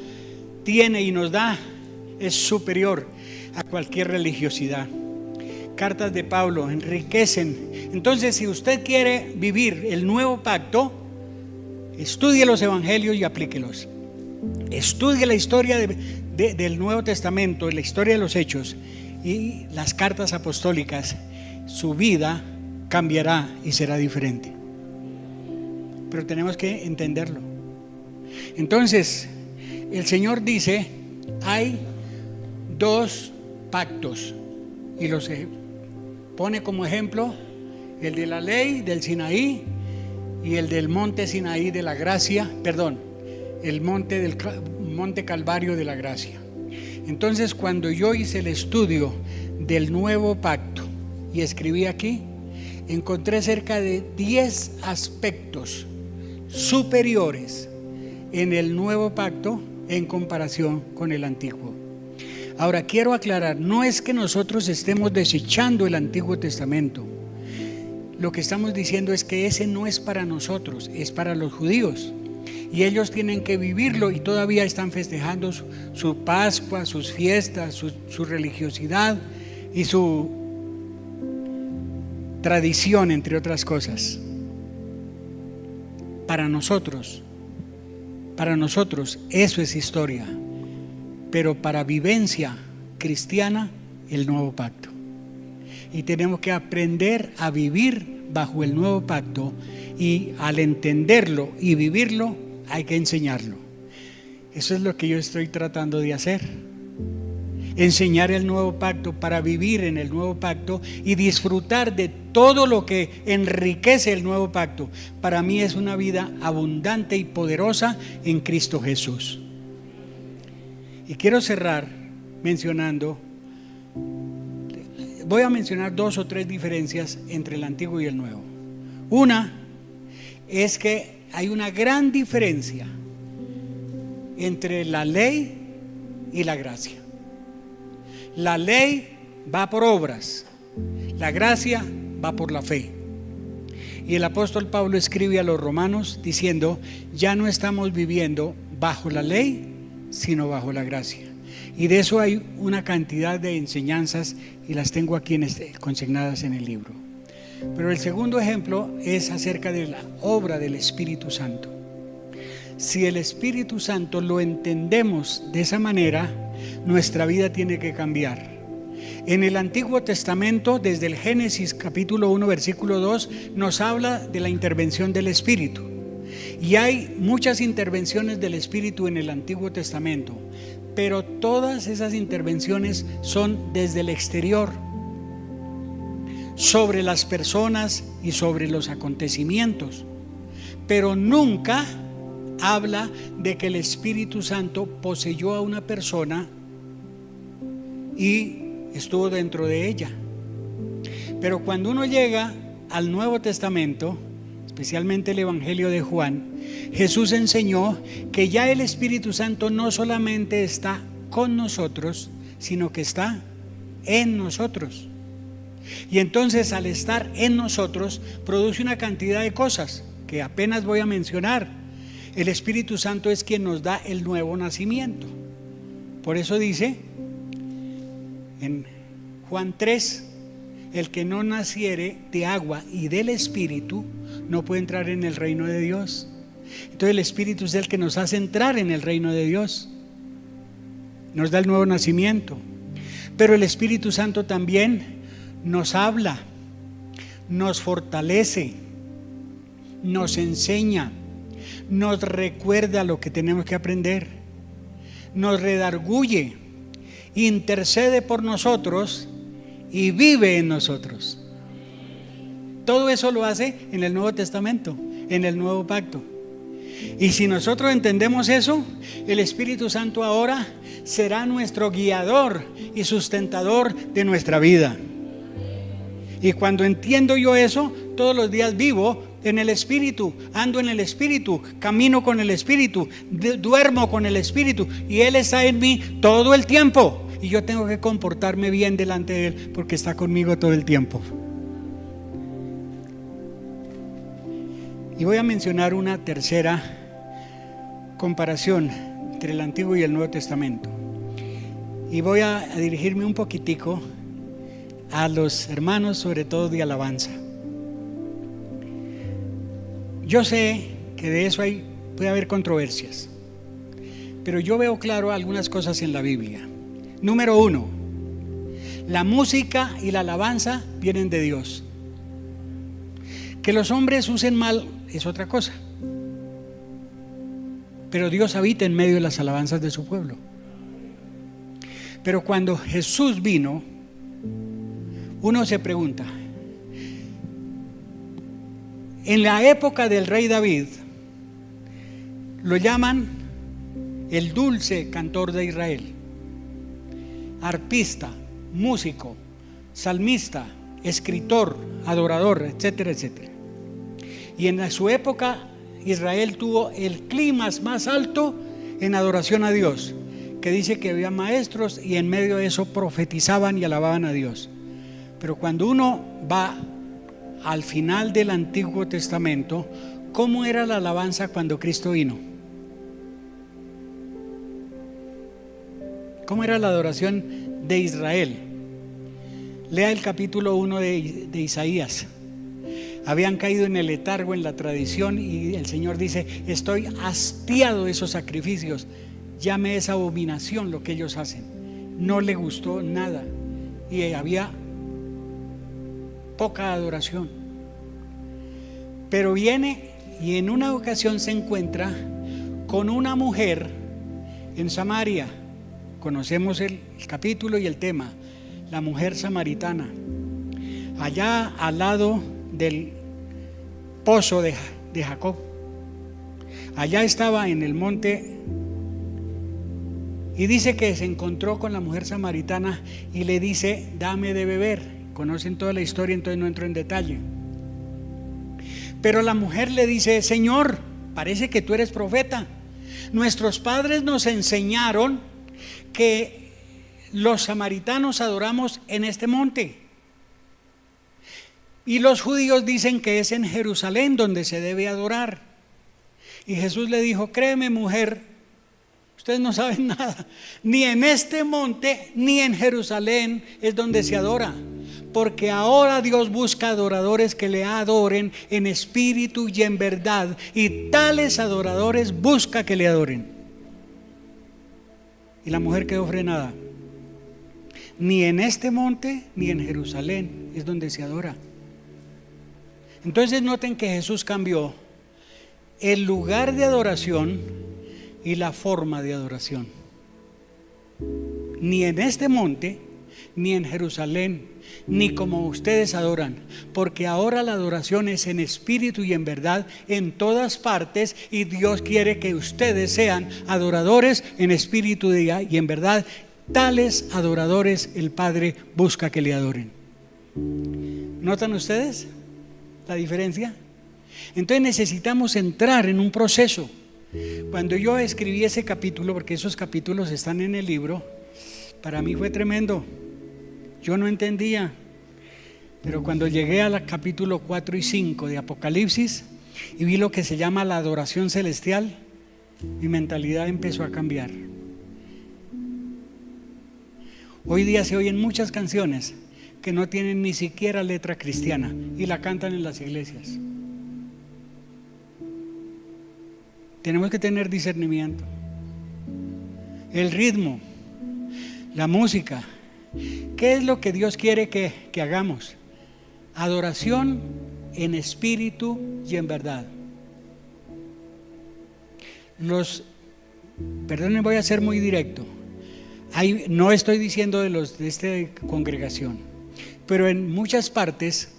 tiene y nos da es superior a cualquier religiosidad. Cartas de Pablo enriquecen. Entonces, si usted quiere vivir el nuevo pacto, estudie los evangelios y aplíquelos. Estudie la historia del Nuevo Testamento, la historia de los Hechos y las cartas apostólicas. Su vida cambiará y será diferente. Pero tenemos que entenderlo. Entonces, el Señor dice: hay 2 pactos, y los pone como ejemplo el de la ley del Sinaí y el del monte Sinaí de la gracia, perdón, el monte Calvario de la gracia. Entonces, cuando yo hice el estudio del nuevo pacto y escribí aquí, encontré cerca de 10 aspectos superiores en el nuevo pacto en comparación con el antiguo. Ahora quiero aclarar, no es que nosotros estemos desechando el Antiguo Testamento. Lo que estamos diciendo es que ese no es para nosotros, es para los judíos. Y ellos tienen que vivirlo y todavía están festejando su Pascua, sus fiestas, su religiosidad y su tradición, entre otras cosas. Para nosotros eso es historia, pero para vivencia cristiana, el nuevo pacto. Y tenemos que aprender a vivir bajo el nuevo pacto, y al entenderlo y vivirlo, hay que enseñarlo. Eso es lo que yo estoy tratando de hacer. Enseñar el nuevo pacto para vivir en el nuevo pacto y disfrutar de todo lo que enriquece el nuevo pacto. Para mí es una vida abundante y poderosa en Cristo Jesús. Y quiero cerrar mencionando, voy a mencionar 2 o 3 diferencias entre el antiguo y el nuevo. Una es que hay una gran diferencia entre la ley y la gracia. La ley va por obras, la gracia va por la fe. Y el apóstol Pablo escribe a los romanos diciendo: ya no estamos viviendo bajo la ley, sino bajo la gracia. Y de eso hay una cantidad de enseñanzas y las tengo aquí consignadas en el libro. Pero el segundo ejemplo es acerca de la obra del Espíritu Santo. Si el Espíritu Santo lo entendemos de esa manera, nuestra vida tiene que cambiar. En el Antiguo Testamento, desde el Génesis capítulo 1 versículo 2, nos habla de la intervención del Espíritu. Y hay muchas intervenciones del Espíritu en el Antiguo Testamento, pero todas esas intervenciones son desde el exterior, sobre las personas y sobre los acontecimientos, pero nunca habla de que el Espíritu Santo poseyó a una persona y estuvo dentro de ella. Pero cuando uno llega al Nuevo Testamento, especialmente el Evangelio de Juan, Jesús enseñó que ya el Espíritu Santo no solamente está con nosotros, sino que está en nosotros. Y entonces, al estar en nosotros, produce una cantidad de cosas que apenas voy a mencionar. El Espíritu Santo es quien nos da el nuevo nacimiento. Por eso dice en Juan 3: el que no naciere de agua y del Espíritu no puede entrar en el reino de Dios. Entonces el Espíritu es el que nos hace entrar en el reino de Dios, nos da el nuevo nacimiento. Pero el Espíritu Santo también nos habla, nos fortalece, nos enseña, nos recuerda lo que tenemos que aprender, nos redarguye, intercede por nosotros y vive en nosotros. Todo eso lo hace en el Nuevo Testamento, en el Nuevo Pacto. Y si nosotros entendemos eso, el Espíritu Santo ahora será nuestro guiador y sustentador de nuestra vida. Y cuando entiendo yo eso, todos los días vivo en el Espíritu, ando en el Espíritu, camino con el Espíritu, duermo con el Espíritu, y Él está en mí todo el tiempo. Y yo tengo que comportarme bien delante de Él porque está conmigo todo el tiempo. Y voy a mencionar una tercera comparación entre el Antiguo y el Nuevo Testamento. Y voy a dirigirme un poquitico a los hermanos, sobre todo de alabanza. Yo sé que de eso puede haber controversias, pero yo veo claro algunas cosas en la Biblia. Número 1, la música y la alabanza vienen de Dios. Que los hombres usen mal es otra cosa, pero Dios habita en medio de las alabanzas de su pueblo. Pero cuando Jesús vino, uno se pregunta: En la época del rey David, lo llaman el dulce cantor de Israel, arpista, músico, salmista, escritor, adorador, etcétera, etcétera. Y en su época Israel tuvo el clima más alto en adoración a Dios, que dice que había maestros y en medio de eso profetizaban y alababan a Dios. Pero cuando uno va al final del Antiguo Testamento, ¿cómo era la alabanza cuando Cristo vino? ¿Cómo era la adoración de Israel? Lea el capítulo 1 de Isaías. Habían caído en el letargo, en la tradición, y el Señor dice: estoy hastiado de esos sacrificios, ya me es abominación lo que ellos hacen. No le gustó nada y había poca adoración. Pero viene y en una ocasión se encuentra con una mujer en Samaria. Conocemos el capítulo y el tema, la mujer samaritana, allá al lado del pozo de Jacob. Allá estaba en el monte, y dice que se encontró con la mujer samaritana y le dice: dame de beber. Conocen toda la historia, entonces no entro en detalle. Pero la mujer le dice: Señor, parece que tú eres profeta. Nuestros padres nos enseñaron que los samaritanos adoramos en este monte, y los judíos dicen que es en Jerusalén donde se debe adorar. Y Jesús le dijo: créeme, mujer, ustedes no saben nada, ni en este monte ni en Jerusalén es donde se adora, porque ahora Dios busca adoradores que le adoren en espíritu y en verdad, y tales adoradores busca que le adoren. Y la mujer quedó frenada. Ni en este monte ni en Jerusalén es donde se adora. Entonces noten que Jesús cambió el lugar de adoración y la forma de adoración. Ni en este monte, ni en Jerusalén, ni como ustedes adoran, porque ahora la adoración es en espíritu y en verdad en todas partes, y Dios quiere que ustedes sean adoradores en espíritu y en verdad. Tales adoradores el Padre busca que le adoren. ¿Notan ustedes la diferencia? Entonces necesitamos entrar en un proceso. Cuando yo escribí ese capítulo, porque esos capítulos están en el libro, para mí fue tremendo. Yo no entendía, pero cuando llegué al capítulo 4 y 5 de Apocalipsis y vi lo que se llama la adoración celestial, mi mentalidad empezó a cambiar. Hoy día se oyen muchas canciones que no tienen ni siquiera letra cristiana y la cantan en las iglesias. Tenemos que tener discernimiento. El ritmo, la música. ¿Qué es lo que Dios quiere que hagamos? Adoración en espíritu y en verdad. Perdonen, voy a ser muy directo. No estoy diciendo de esta congregación, pero en muchas partes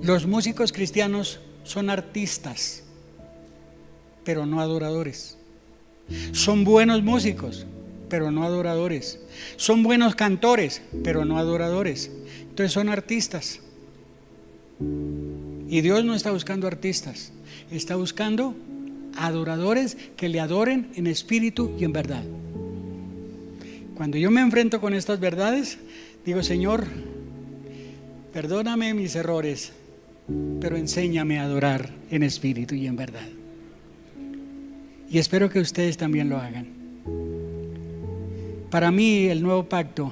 los músicos cristianos son artistas, pero no adoradores. Son buenos músicos, pero no adoradores. Son buenos cantores, pero no adoradores. Entonces son artistas. Y Dios no está buscando artistas, está buscando adoradores que le adoren en espíritu y en verdad. Cuando yo me enfrento con estas verdades, digo: Señor, perdóname mis errores, pero enséñame a adorar en espíritu y en verdad. Y espero que ustedes también lo hagan. Para mí el nuevo pacto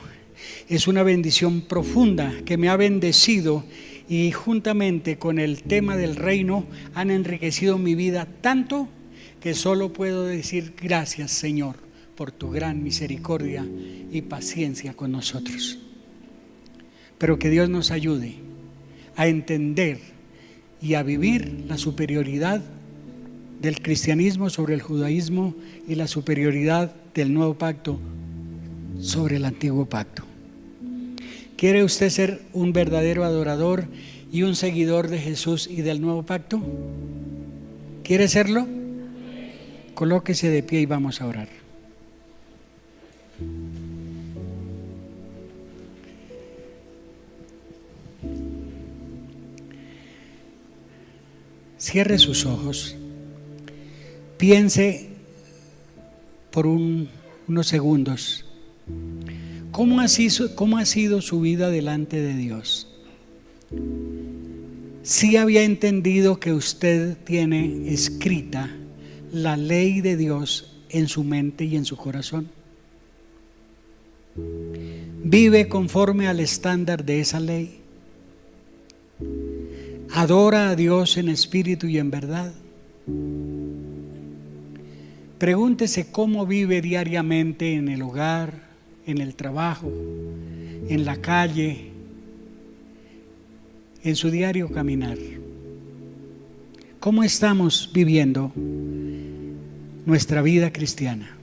es una bendición profunda que me ha bendecido, y juntamente con el tema del reino han enriquecido mi vida tanto que solo puedo decir: gracias, Señor, por tu gran misericordia y paciencia con nosotros. Pero que Dios nos ayude a entender y a vivir la superioridad del cristianismo sobre el judaísmo y la superioridad del nuevo pacto sobre el antiguo pacto. ¿Quiere usted ser un verdadero adorador y un seguidor de Jesús y del nuevo pacto? ¿Quiere serlo? Colóquese de pie y vamos a orar. Cierre sus ojos. Piense por unos segundos. ¿Cómo ha sido su vida delante de Dios? ¿Sí había entendido que usted tiene escrita la ley de Dios en su mente y en su corazón? ¿Vive conforme al estándar de esa ley? ¿Adora a Dios en espíritu y en verdad? Pregúntese cómo vive diariamente en el hogar, en el trabajo, en la calle, en su diario caminar. ¿Cómo estamos viviendo nuestra vida cristiana?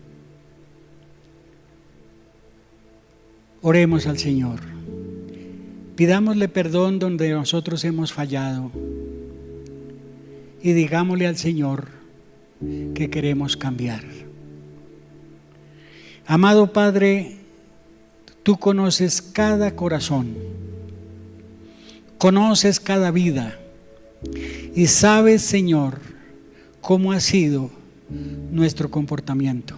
Oremos al Señor. Pidámosle perdón donde nosotros hemos fallado y digámosle al Señor que queremos cambiar. Amado Padre, tú conoces cada corazón, conoces cada vida y sabes, Señor, cómo ha sido nuestro comportamiento.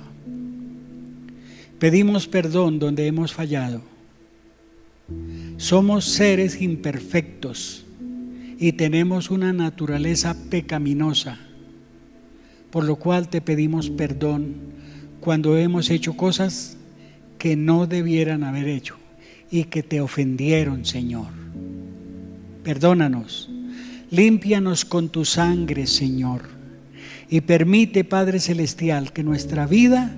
Pedimos perdón donde hemos fallado. Somos seres imperfectos y tenemos una naturaleza pecaminosa, por lo cual te pedimos perdón cuando hemos hecho cosas que no debieran haber hecho y que te ofendieron, Señor. Perdónanos, límpianos con tu sangre, Señor, y permite, Padre Celestial, que nuestra vida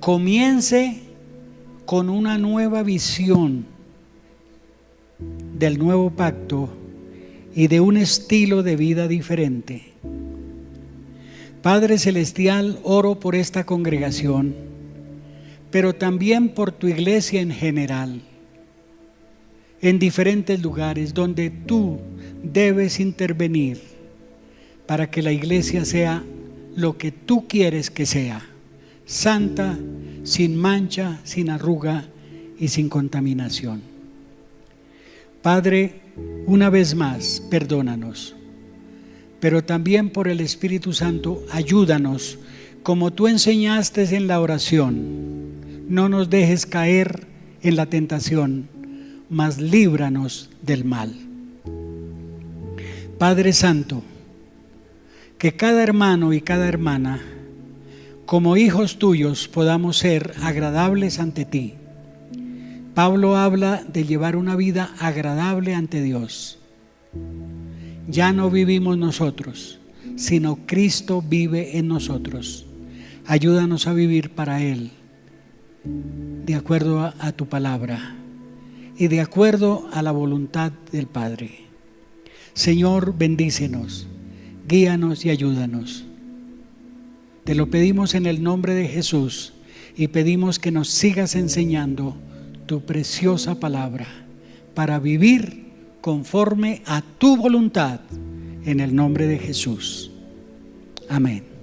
comience con una nueva visión del nuevo pacto y de un estilo de vida diferente. Padre Celestial, oro por esta congregación, pero también por tu iglesia en general, en diferentes lugares donde tú debes intervenir para que la iglesia sea lo que tú quieres que sea: santa, sin mancha, sin arruga y sin contaminación. Padre, una vez más, perdónanos, pero también por el Espíritu Santo, ayúdanos, como tú enseñaste en la oración. No nos dejes caer en la tentación, mas líbranos del mal. Padre Santo, que cada hermano y cada hermana, como hijos tuyos, podamos ser agradables ante ti. Pablo habla de llevar una vida agradable ante Dios. Ya no vivimos nosotros, sino Cristo vive en nosotros. Ayúdanos a vivir para Él, de acuerdo a tu palabra y de acuerdo a la voluntad del Padre. Señor, bendícenos, guíanos y ayúdanos. Te lo pedimos en el nombre de Jesús y pedimos que nos sigas enseñando tu preciosa palabra para vivir conforme a tu voluntad, en el nombre de Jesús. Amén.